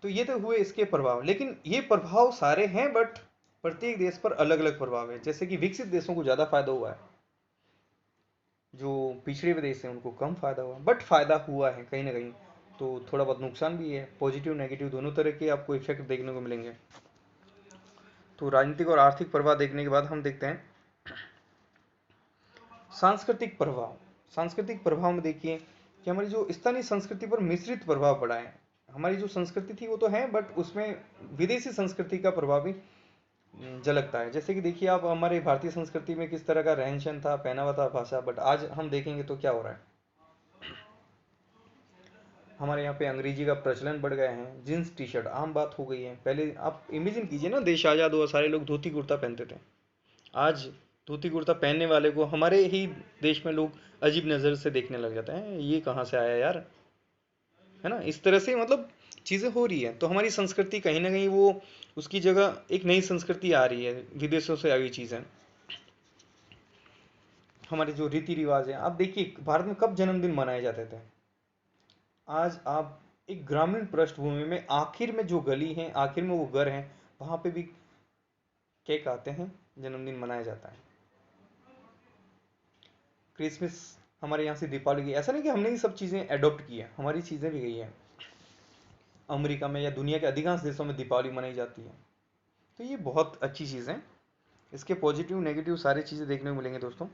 तो ये तो हुए इसके प्रभाव, लेकिन ये प्रभाव सारे हैं बट प्रत्येक देश पर अलग अलग प्रभाव है। जैसे कि विकसित देशों को ज़्यादा फायदा हुआ है, जो पिछड़े हुए देश हैं उनको कम फायदा हुआ, बट फायदा हुआ है कहीं ना कहीं। तो थोड़ा बहुत नुकसान भी है, पॉजिटिव नेगेटिव दोनों तरह के आपको इफेक्ट देखने को मिलेंगे। तो राजनीतिक और आर्थिक प्रभाव देखने के बाद हम देखते हैं सांस्कृतिक प्रभाव। सांस्कृतिक प्रभाव में देखिए कि हमारी जो स्थानीय संस्कृति पर मिश्रित प्रभाव पड़ा है। हमारी जो संस्कृति थी वो तो है बट उसमें विदेशी संस्कृति का प्रभाव भी झलकता है। जैसे कि देखिए आप हमारे भारतीय संस्कृति में किस तरह का रहन सहन था, पहनावा था, भाषा, बट आज हम देखेंगे तो क्या हो रहा है, हमारे यहाँ पे अंग्रेजी का प्रचलन बढ़ गया है, जींस टी शर्ट आम बात हो गई है। पहले आप इमेजिन कीजिए ना, देश आज़ाद हुआ सारे लोग धोती कुर्ता पहनते थे। आज धोती कुर्ता पहनने वाले को हमारे ही देश में लोग अजीब नज़र से देखने लग जाते हैं, ये कहाँ से आया यार, है ना। इस तरह से मतलब चीज़ें हो रही है, तो हमारी संस्कृति कहीं ना कहीं वो उसकी जगह एक नई संस्कृति आ रही है, विदेशों से आई चीज़ें। हमारे जो रीति रिवाज है, आप देखिए भारत में कब जन्मदिन मनाए जाते थे। आज आप एक ग्रामीण पृष्ठभूमि में आखिर में जो गली है, आखिर में वो घर है, वहां पे भी केक आते हैं, जन्मदिन मनाया जाता है। क्रिसमस, हमारे यहाँ से दीपावली की, ऐसा नहीं कि हमने ये सब चीज़ें अडॉप्ट की है, हमारी चीज़ें भी गई हैं। अमेरिका में या दुनिया के अधिकांश देशों में दीपावली मनाई जाती है। तो ये बहुत अच्छी चीज़ है। इसके पॉजिटिव नेगेटिव सारी चीज़ें देखने को मिलेंगे दोस्तों।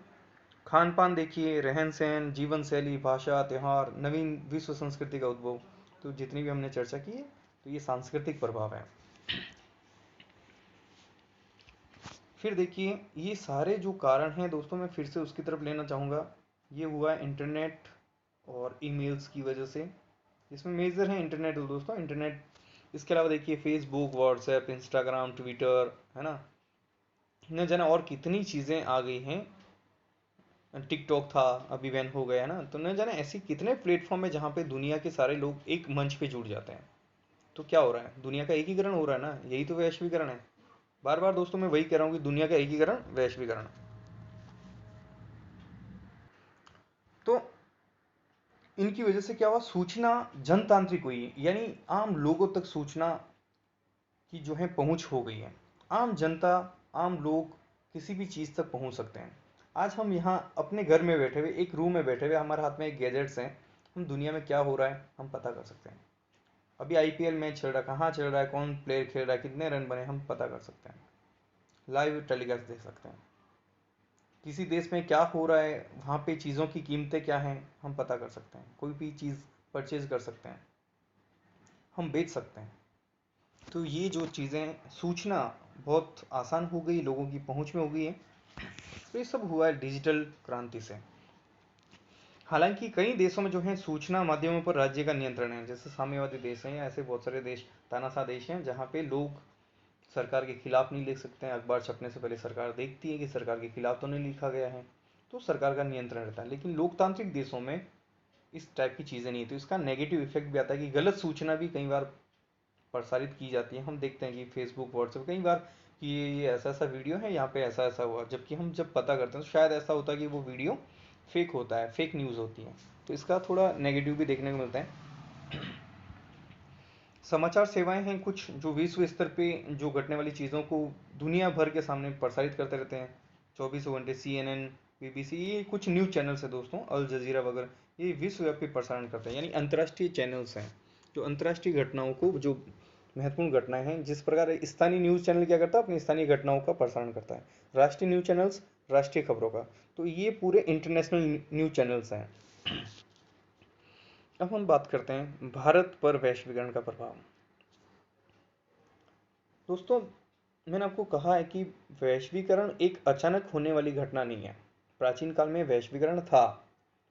खान पान देखिए, रहन सहन, जीवन शैली, भाषा, त्यौहार, नवीन विश्व संस्कृति का उद्भव, तो जितनी भी हमने चर्चा की है, तो ये सांस्कृतिक प्रभाव है। फिर देखिए ये सारे जो कारण हैं दोस्तों, मैं फिर से उसकी तरफ लेना चाहूँगा। ये हुआ है इंटरनेट और ईमेल्स की वजह से। इसमें मेजर है इंटरनेट दोस्तों, इंटरनेट। इसके अलावा देखिए फेसबुक, व्हाट्सएप, इंस्टाग्राम, ट्विटर, है ना, न जाने और कितनी चीज़ें आ गई हैं। टिकटॉक था, अभी बैन हो गया है ना, तो न जाने ऐसी कितने प्लेटफॉर्म है जहाँ पे दुनिया के सारे लोग एक मंच पे जुड़ जाते हैं। तो क्या हो रहा है, दुनिया का एकीकरण हो रहा है ना, यही तो वैश्वीकरण है। बार बार दोस्तों मैं वही कह रहा हूँ कि दुनिया का एकीकरण, वैश्वीकरण। तो इनकी वजह से क्या हुआ, सूचना जनतांत्रिक हुई, यानी आम लोगों तक सूचना की जो है पहुंच हो गई है। आम जनता, आम लोग किसी भी चीज़ तक पहुंच सकते हैं। आज हम यहाँ अपने घर में बैठे हुए, एक रूम में बैठे हुए, हमारे हाथ में एक गैजेट्स हैं, हम दुनिया में क्या हो रहा है हम पता कर सकते हैं। अभी आईपीएल मैच चल रहा है, कहाँ चल रहा है, कौन प्लेयर खेल रहा है, कितने रन बने, हम पता कर सकते हैं। लाइव टेलीकास्ट देख सकते हैं। किसी देश में क्या हो रहा है, वहाँ पे चीज़ों की कीमतें क्या हैं, हम पता कर सकते हैं। कोई भी चीज़ परचेज कर सकते हैं, हम बेच सकते हैं। तो ये जो चीज़ें, सूचना बहुत आसान हो गई, लोगों की पहुंच में हो गई है। तो ये सब हुआ है डिजिटल क्रांति से। हालांकि कई देशों में जो है सूचना माध्यमों पर राज्य का नियंत्रण है, जैसे साम्यवादी देश हैं या ऐसे बहुत सारे देश, तानाशाह देश हैं, जहाँ पे लोग सरकार के खिलाफ नहीं लिख सकते हैं। अखबार छपने से पहले सरकार देखती है कि सरकार के खिलाफ तो नहीं लिखा गया है, तो सरकार का नियंत्रण रहता है। लेकिन लोकतांत्रिक देशों में इस टाइप की चीज़ें नहीं है, तो इसका नेगेटिव इफेक्ट भी आता है कि गलत सूचना भी कई बार प्रसारित की जाती है। हम देखते हैं कि फेसबुक, व्हाट्सएप कई बार कि ये ऐसा ऐसा वीडियो है, यहाँ पे ऐसा ऐसा हुआ, जबकि हम जब पता करते हैं तो शायद ऐसा होता है कि वो वीडियो फेक होता है, फेक न्यूज़ होती है। तो इसका थोड़ा नेगेटिव भी देखने को मिलता है। समाचार सेवाएं हैं कुछ जो विश्व स्तर पे जो घटने वाली चीज़ों को दुनिया भर के सामने प्रसारित करते रहते हैं। 24 घंटे CNN, BBC, ये कुछ न्यूज़ चैनल्स है दोस्तों, अल जजीरा वगैरह, ये विश्वव्यापी प्रसारण करते हैं, यानी अंतर्राष्ट्रीय चैनल्स हैं जो अंतर्राष्ट्रीय घटनाओं को, जो महत्वपूर्ण घटनाएं हैं, जिस प्रकार स्थानीय न्यूज़ चैनल क्या करता है, अपनी स्थानीय घटनाओं का प्रसारण करता है। राष्ट्रीय न्यूज़ चैनल्स राष्ट्रीय खबरों का, तो ये पूरे इंटरनेशनल न्यूज़ चैनल्स हैं। अब हम बात करते हैं भारत पर वैश्वीकरण का प्रभाव। दोस्तों मैंने आपको कहा है कि वैश्वीकरण एक अचानक होने वाली घटना नहीं है। प्राचीन काल में वैश्वीकरण था,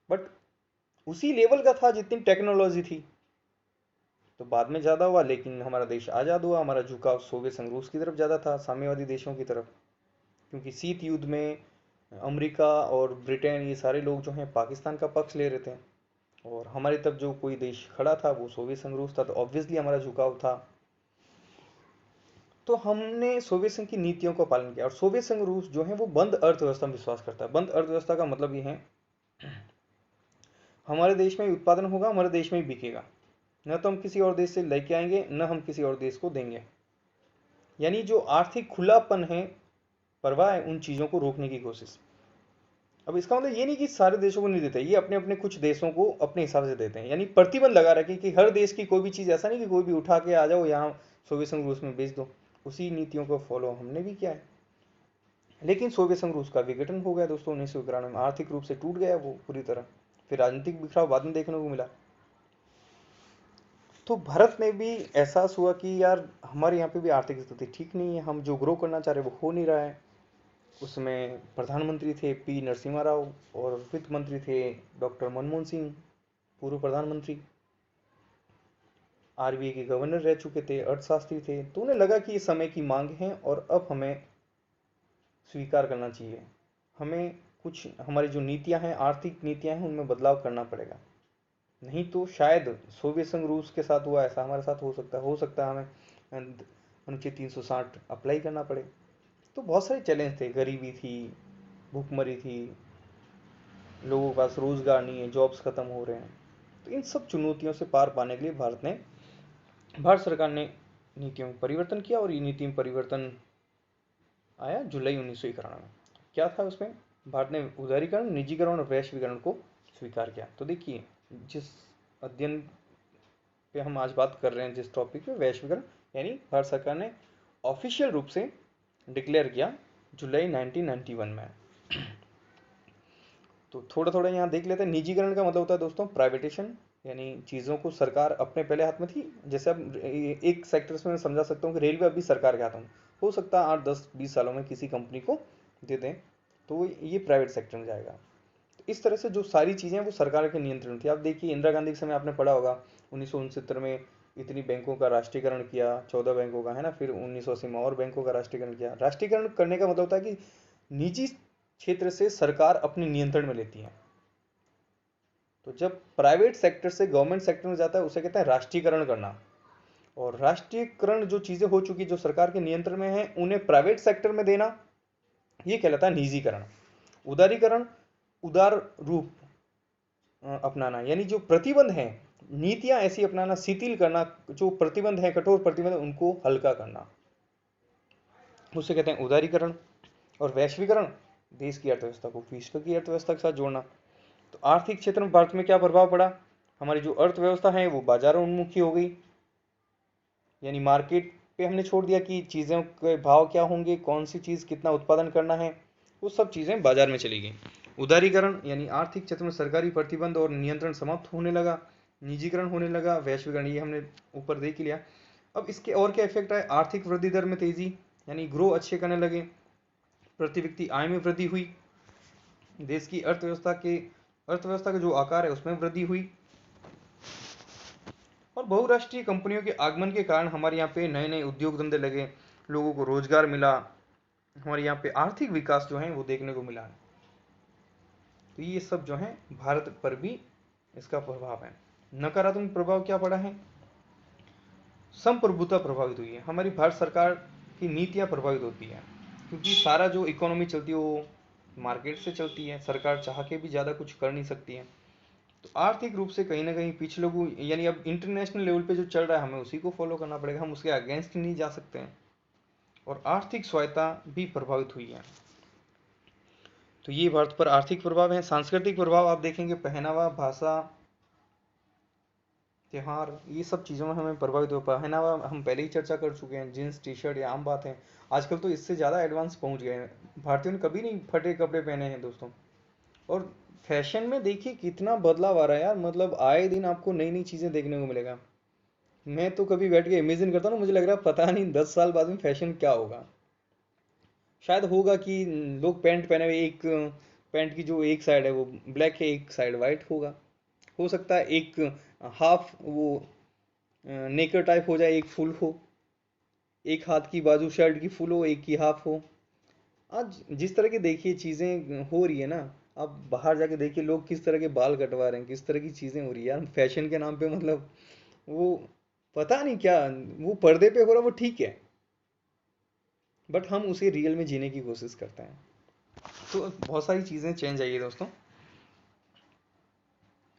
बट उसी लेवल का था जितनी टेक्नोलॉजी थी। तो बाद में ज़्यादा हुआ, लेकिन हमारा देश आज़ाद हुआ, हमारा झुकाव सोवियत संघ रूस की तरफ ज़्यादा था, साम्यवादी देशों की तरफ। क्योंकि शीत युद्ध में अमेरिका और ब्रिटेन, ये सारे लोग जो हैं पाकिस्तान का पक्ष ले रहे थे, और हमारी तरफ जो कोई देश खड़ा था वो सोवियत संघ रूस था, तो ऑब्वियसली हमारा झुकाव था। तो हमने सोवियत संघ की नीतियों का पालन किया, और सोवियत संघ रूस जो है वो बंद अर्थव्यवस्था में विश्वास करता है। बंद अर्थव्यवस्था का मतलब ये है, हमारे देश में ही उत्पादन होगा, हमारे देश में ही बिकेगा, न तो हम किसी और देश से लेके आएंगे, न हम किसी और देश को देंगे। यानी जो आर्थिक खुलापन है, परवाह है, उन चीज़ों को रोकने की कोशिश। अब इसका मतलब ये नहीं कि सारे देशों को नहीं देते, ये अपने अपने कुछ देशों को अपने हिसाब से देते हैं, यानी प्रतिबंध लगा रखे कि हर देश की कोई भी चीज़, ऐसा नहीं कि कोई भी उठा के आ जाओ यहाँ सोवियत संघ रूस में बेच दो। उसी नीतियों को फॉलो हमने भी किया है। लेकिन सोवियत संघ रूस का विघटन हो गया दोस्तों 1991 में, आर्थिक रूप से टूट गया वो पूरी तरह। फिर राजनीतिक बिखराव बाद में देखने को मिला। तो भारत में भी एहसास हुआ कि यार हमारे यहाँ पे भी आर्थिक स्थिति ठीक नहीं है, हम जो ग्रो करना चाह रहे वो हो नहीं रहा है। उसमें प्रधानमंत्री थे पी नरसिम्हा राव, और वित्त मंत्री थे डॉक्टर मनमोहन सिंह, पूर्व प्रधानमंत्री। आरबीआई के गवर्नर रह चुके थे, अर्थशास्त्री थे। तो उन्हें लगा कि ये समय की मांग है और अब हमें स्वीकार करना चाहिए, हमें कुछ हमारी जो नीतियां हैं, आर्थिक नीतियां हैं, उनमें बदलाव करना पड़ेगा। नहीं तो शायद सोवियत संघ रूस के साथ हुआ ऐसा हमारे साथ हो सकता है हमें अनुच्छेद 360 अप्लाई करना पड़े। तो बहुत सारे चैलेंज थे, गरीबी थी, भूखमरी थी, लोगों के पास रोजगार नहीं है, जॉब्स खत्म हो रहे हैं। तो इन सब चुनौतियों से पार पाने के लिए भारत सरकार ने नीतियों में परिवर्तन किया, और ये नीति में परिवर्तन आया जुलाई 1991 में। क्या था उसमें? भारत ने उदारीकरण, निजीकरण और वैश्वीकरण को स्वीकार किया। तो देखिए, जिस अध्ययन पे हम आज बात कर रहे हैं, जिस टॉपिक पे, वैश्वीकरण, यानी भारत सरकार ने ऑफिशियल रूप से डिक्लेयर किया जुलाई 1991 में। तो थोड़ा थोड़ा यहाँ देख लेते हैं। निजीकरण का मतलब होता है दोस्तों प्राइवेटेशन, यानी चीज़ों को सरकार अपने पहले हाथ में थी। जैसे अब एक सेक्टर से मैं समझा सकता हूँ कि रेलवे अभी सरकार के हाथ में, हो सकता है 8 10 20 सालों में किसी कंपनी को दे दें, तो ये प्राइवेट सेक्टर में जाएगा। तो इस तरह से जो सारी चीज़ें वो सरकार के नियंत्रण थी। आप देखिए इंदिरा गांधी के समय आपने पढ़ा होगा 1969 में इतनी बैंकों का राष्ट्रीयकरण किया, 14 बैंकों का, है ना। फिर 1980 में और बैंकों का राष्ट्रीयकरण किया। राष्ट्रीयकरण करने का मतलब होता है कि निजी क्षेत्र से सरकार अपने नियंत्रण में लेती है। तो जब प्राइवेट सेक्टर से गवर्नमेंट सेक्टर में जाता है उसे कहते हैं राष्ट्रीयकरण करना। और राष्ट्रीयकरण जो चीजें हो चुकी जो सरकार के नियंत्रण में है उन्हें प्राइवेट सेक्टर में देना, ये कहलाता है निजीकरण। उदारीकरण, उदार रूप अपनाना, यानी जो प्रतिबंध है, नीतियां ऐसी अपनाना, शिथिल करना, जो प्रतिबंध है, कठोर प्रतिबंध, उनको हल्का करना, उसे कहते हैं उदारीकरण। और वैश्वीकरण, देश की अर्थव्यवस्था को विश्व की अर्थव्यवस्था के साथ जोड़ना। तो आर्थिक क्षेत्र में भारत में क्या प्रभाव पड़ा? हमारी जो अर्थव्यवस्था है वो बाजार उन्मुखी हो गई, यानी मार्केट पे हमने छोड़ दिया कि चीज़ों के भाव क्या होंगे, कौन सी चीज़ कितना उत्पादन करना है, वो सब चीज़ें बाजार में चली गई। उदारीकरण, यानी आर्थिक क्षेत्र में सरकारी प्रतिबंध और नियंत्रण समाप्त होने लगा, निजीकरण होने लगा। वैश्वीकरण, ये हमने ऊपर देख लिया। अब इसके और क्या इफेक्ट आए? आर्थिक वृद्धि दर में तेजी, यानी ग्रो अच्छे करने लगे, प्रति व्यक्ति आय में वृद्धि हुई, देश की अर्थव्यवस्था का जो आकार है उसमें वृद्धि हुई। और बहुराष्ट्रीय कंपनियों के आगमन के कारण हमारे यहाँ पे नए नए उद्योग धंधे लगे, लोगों को रोजगार मिला, हमारे यहाँ पे आर्थिक विकास जो है वो देखने को मिला। तो ये सब जो है भारत पर भी इसका प्रभाव है। नकारात्मक प्रभाव क्या पड़ा है? संप्रभुता प्रभावित हुई है, हमारी भारत सरकार की नीतियां प्रभावित होती है, क्योंकि सारा जो इकोनॉमी चलती है वो मार्केट से चलती है, सरकार चाह के भी ज़्यादा कुछ कर नहीं सकती है। तो आर्थिक रूप से कहीं ना कहीं पिछले लोग, यानी अब इंटरनेशनल लेवल पे जो चल रहा है हमें उसी को फॉलो करना पड़ेगा, हम उसके अगेंस्ट नहीं जा सकते हैं। और आर्थिक स्वायत्ता भी प्रभावित हुई है। तो ये भारत पर आर्थिक प्रभाव है। सांस्कृतिक प्रभाव आप देखेंगे, पहनावा, भाषा, त्योहार, ये सब चीज़ों में हमें प्रभावित हो। पहनावा हम पहले ही चर्चा कर चुके हैं, जीन्स टी शर्ट ये आम बात है। आजकल तो इससे ज़्यादा एडवांस पहुंच गए हैं। भारतीयों ने कभी नहीं फटे कपड़े पहने हैं दोस्तों। और फैशन में देखिए कितना बदलाव आ रहा है यार, मतलब आए दिन आपको नई नई चीज़ें देखने को मिलेगा। मैं तो कभी बैठ के इमेजिन करता हूँ ना, मुझे लग रहा है पता नहीं 10 साल बाद में फैशन क्या होगा। शायद होगा कि लोग पैंट पहने हुए, एक पैंट की जो एक साइड है वो ब्लैक है, एक साइड वाइट होगा। हो सकता है एक हाफ वो नेकर टाइप हो जाए, एक फुल हो, एक हाथ की बाजू शर्ट की फुल हो, एक की हाफ हो। आज जिस तरह की देखिए चीज़ें हो रही है ना, आप बाहर जाके देखिए लोग किस तरह के बाल कटवा रहे हैं, किस तरह की चीज़ें हो रही है यार फैशन के नाम पे। मतलब वो पता नहीं क्या, वो पर्दे पे हो रहा वो ठीक है, बट हम उसे रियल में जीने की कोशिश करते हैं। तो बहुत सारी चीज़ें चेंज आई है दोस्तों।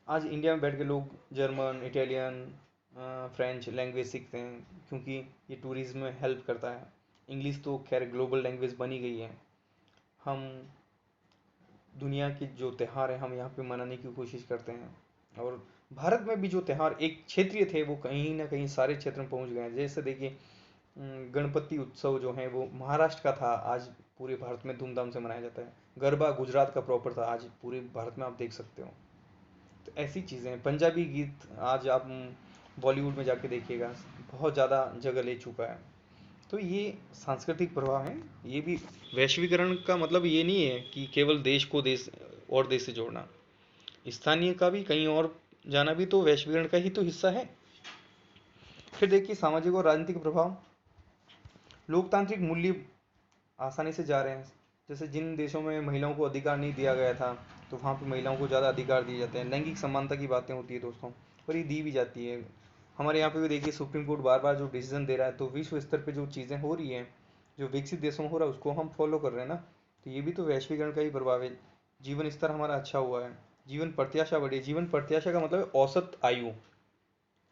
आज इंडिया में बैठ के लोग जर्मन, इटालियन, फ्रेंच लैंग्वेज सीखते हैं, क्योंकि ये टूरिज्म में हेल्प करता है। इंग्लिश तो खैर ग्लोबल लैंग्वेज बनी गई है। हम दुनिया के जो त्यौहार हैं हम यहाँ पे मनाने की कोशिश करते हैं। और भारत में भी जो त्यौहार एक क्षेत्रीय थे वो कहीं ना कहीं सारे क्षेत्र में पहुँच गए हैं। जैसे देखिए गणपति उत्सव जो है वो महाराष्ट्र का था, आज पूरे भारत में धूमधाम से मनाया जाता है। गरबा गुजरात का प्रॉपर था, आज पूरे भारत में आप देख सकते हो। तो ऐसी चीज़ें हैं। पंजाबी गीत आज आप बॉलीवुड में जाके देखिएगा, बहुत ज़्यादा जगह ले चुका है। तो ये सांस्कृतिक प्रभाव है। ये भी वैश्वीकरण का मतलब ये नहीं है कि केवल देश को देश और देश से जोड़ना, स्थानीय का भी कहीं और जाना भी तो वैश्वीकरण का ही तो हिस्सा है। फिर देखिए सामाजिक और राजनीतिक प्रभाव, लोकतांत्रिक मूल्य आसानी से जा रहे हैं। जैसे जिन देशों में महिलाओं को अधिकार नहीं दिया गया था तो वहाँ पे महिलाओं को ज़्यादा अधिकार दिए जाते हैं, लैंगिक समानता की बातें होती है दोस्तों, और ये दी भी जाती है। हमारे यहाँ पे भी देखिए सुप्रीम कोर्ट बार बार जो डिसीजन दे रहा है, तो विश्व स्तर पे जो चीज़ें हो रही हैं, जो विकसित देशों में हो रहा है, उसको हम फॉलो कर रहे हैं ना, तो ये भी तो वैश्वीकरण का ही प्रभाव है। जीवन स्तर हमारा अच्छा हुआ है, जीवन प्रत्याशा बढ़ी। जीवन प्रत्याशा का मतलब है औसत आयु।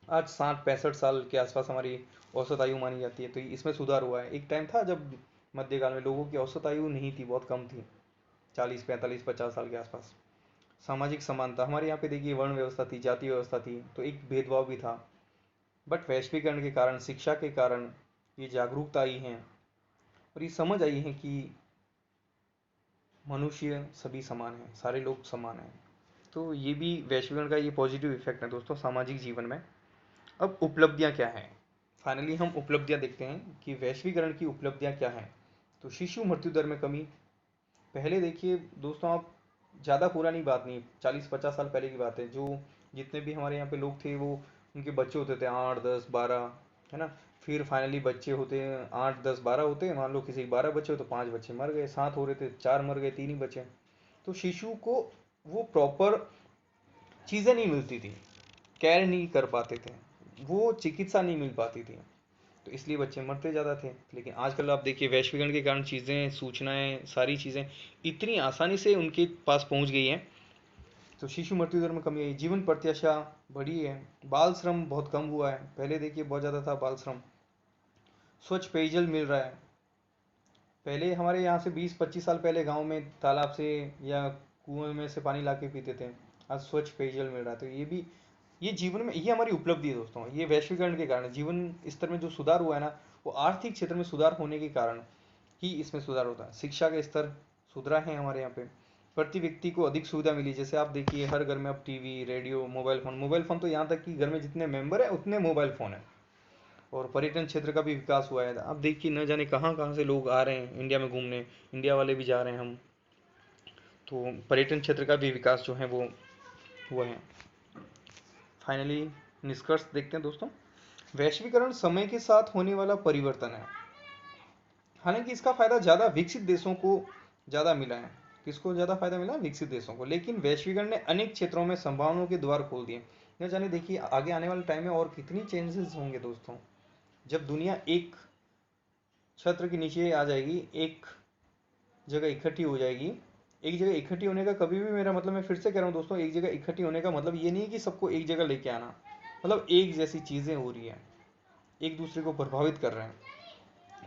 आज 60-65 साल के आसपास हमारी औसत आयु मानी जाती है, तो इसमें सुधार हुआ है। एक टाइम था जब मध्यकाल में लोगों की औसत आयु नहीं थी, बहुत कम थी, 40-45-50 साल के आसपास। सामाजिक समानता, हमारे यहाँ पे देखिए वर्ण व्यवस्था थी, जाति व्यवस्था थी, तो एक भेदभाव भी था। बट वैश्वीकरण के कारण, शिक्षा के कारण ये जागरूकता आई है और ये समझ आई है कि मनुष्य सभी समान हैं, सारे लोग समान हैं। तो ये भी वैश्वीकरण का ये पॉजिटिव इफेक्ट है दोस्तों सामाजिक जीवन में। अब उपलब्धियां क्या हैं, फाइनली हम उपलब्धियां देखते हैं कि वैश्वीकरण की उपलब्धियां क्या हैं। तो शिशु मृत्यु दर में कमी। पहले देखिए दोस्तों, आप ज़्यादा पुरानी बात नहीं, 40-50 साल पहले की बात है, जो जितने भी हमारे यहाँ पे लोग थे वो उनके बच्चे होते थे 8-10-12, है ना। फिर फाइनली बच्चे होते हैं 8-10-12 होते हैं, मान लो किसी के 12 बच्चे हो तो 5 बच्चे मर गए, 7 हो रहे थे 4 मर गए, 3 ही बचे। तो शिशु को वो प्रॉपर चीज़ें नहीं मिलती थी, केयर नहीं कर पाते थे, वो चिकित्सा नहीं मिल पाती थी, तो इसलिए बच्चे मरते ज़्यादा थे। लेकिन आजकल आप देखिए वैश्वीकरण के कारण चीज़ें, सूचनाएं, सारी चीज़ें इतनी आसानी से उनके पास पहुंच गई हैं, तो शिशु मृत्यु दर में कमी आई, जीवन प्रत्याशा बढ़ी है, बाल श्रम बहुत कम हुआ है, पहले देखिए बहुत ज़्यादा था बाल श्रम। स्वच्छ पेयजल मिल रहा है, पहले हमारे यहाँ से 20-25 साल पहले गांव में तालाब से या कुएं में से पानी ला के पीते थे, आज स्वच्छ पेयजल मिल रहा है। तो ये भी, ये जीवन में ये हमारी उपलब्धि है दोस्तों, ये वैश्वीकरण के कारण जीवन स्तर में जो सुधार हुआ है ना, वो आर्थिक क्षेत्र में सुधार होने के कारण ही इसमें सुधार होता है। शिक्षा का स्तर सुधरा है हमारे यहाँ पे, प्रति व्यक्ति को अधिक सुविधा मिली। जैसे आप देखिए हर घर में अब टीवी, रेडियो, मोबाइल फ़ोन तो यहाँ तक कि घर में जितने मेंबर है उतने मोबाइल फ़ोन है। और पर्यटन क्षेत्र का भी विकास हुआ है, अब देखिए न जाने कहाँ कहाँ से लोग आ रहे हैं इंडिया में घूमने, इंडिया वाले भी जा रहे हैं हम, तो पर्यटन क्षेत्र का भी विकास जो है वो हुआ है। फाइनली निष्कर्ष देखते हैं दोस्तों, वैश्वीकरण समय के साथ होने वाला परिवर्तन है। हालांकि इसका फायदा ज़्यादा विकसित देशों को ज़्यादा मिला है। किसको ज़्यादा फायदा मिला? विकसित देशों को। लेकिन वैश्वीकरण ने अनेक क्षेत्रों में संभावनाओं के द्वार खोल दिए। न जाने देखिए आगे आने वाले टाइम में और कितनी चेंजेस होंगे दोस्तों, जब दुनिया एक छत्र के नीचे आ जाएगी, एक जगह इकट्ठी हो जाएगी। एक जगह इकट्ठी होने का कभी भी, मेरा मतलब, मैं फिर से कह रहा हूँ दोस्तों, एक जगह इकट्ठी होने का मतलब ये नहीं है कि सबको एक जगह लेके आना, मतलब एक जैसी चीज़ें हो रही हैं, एक दूसरे को प्रभावित कर रहे हैं,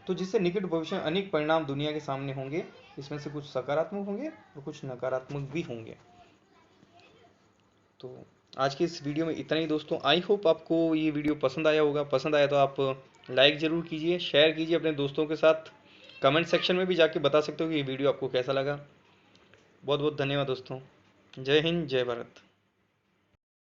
तो जिससे निकट भविष्य में अनेक परिणाम दुनिया के सामने होंगे। इसमें से कुछ सकारात्मक होंगे और कुछ नकारात्मक भी होंगे। तो आज के इस वीडियो में इतना ही दोस्तों। आई होप आपको ये वीडियो पसंद आया होगा। पसंद आया तो आप लाइक ज़रूर कीजिए, शेयर कीजिए अपने दोस्तों के साथ। कमेंट सेक्शन में भी जाके बता सकते हो कि ये वीडियो आपको कैसा लगा। बहुत बहुत धन्यवाद दोस्तों। जय हिंद, जय भारत।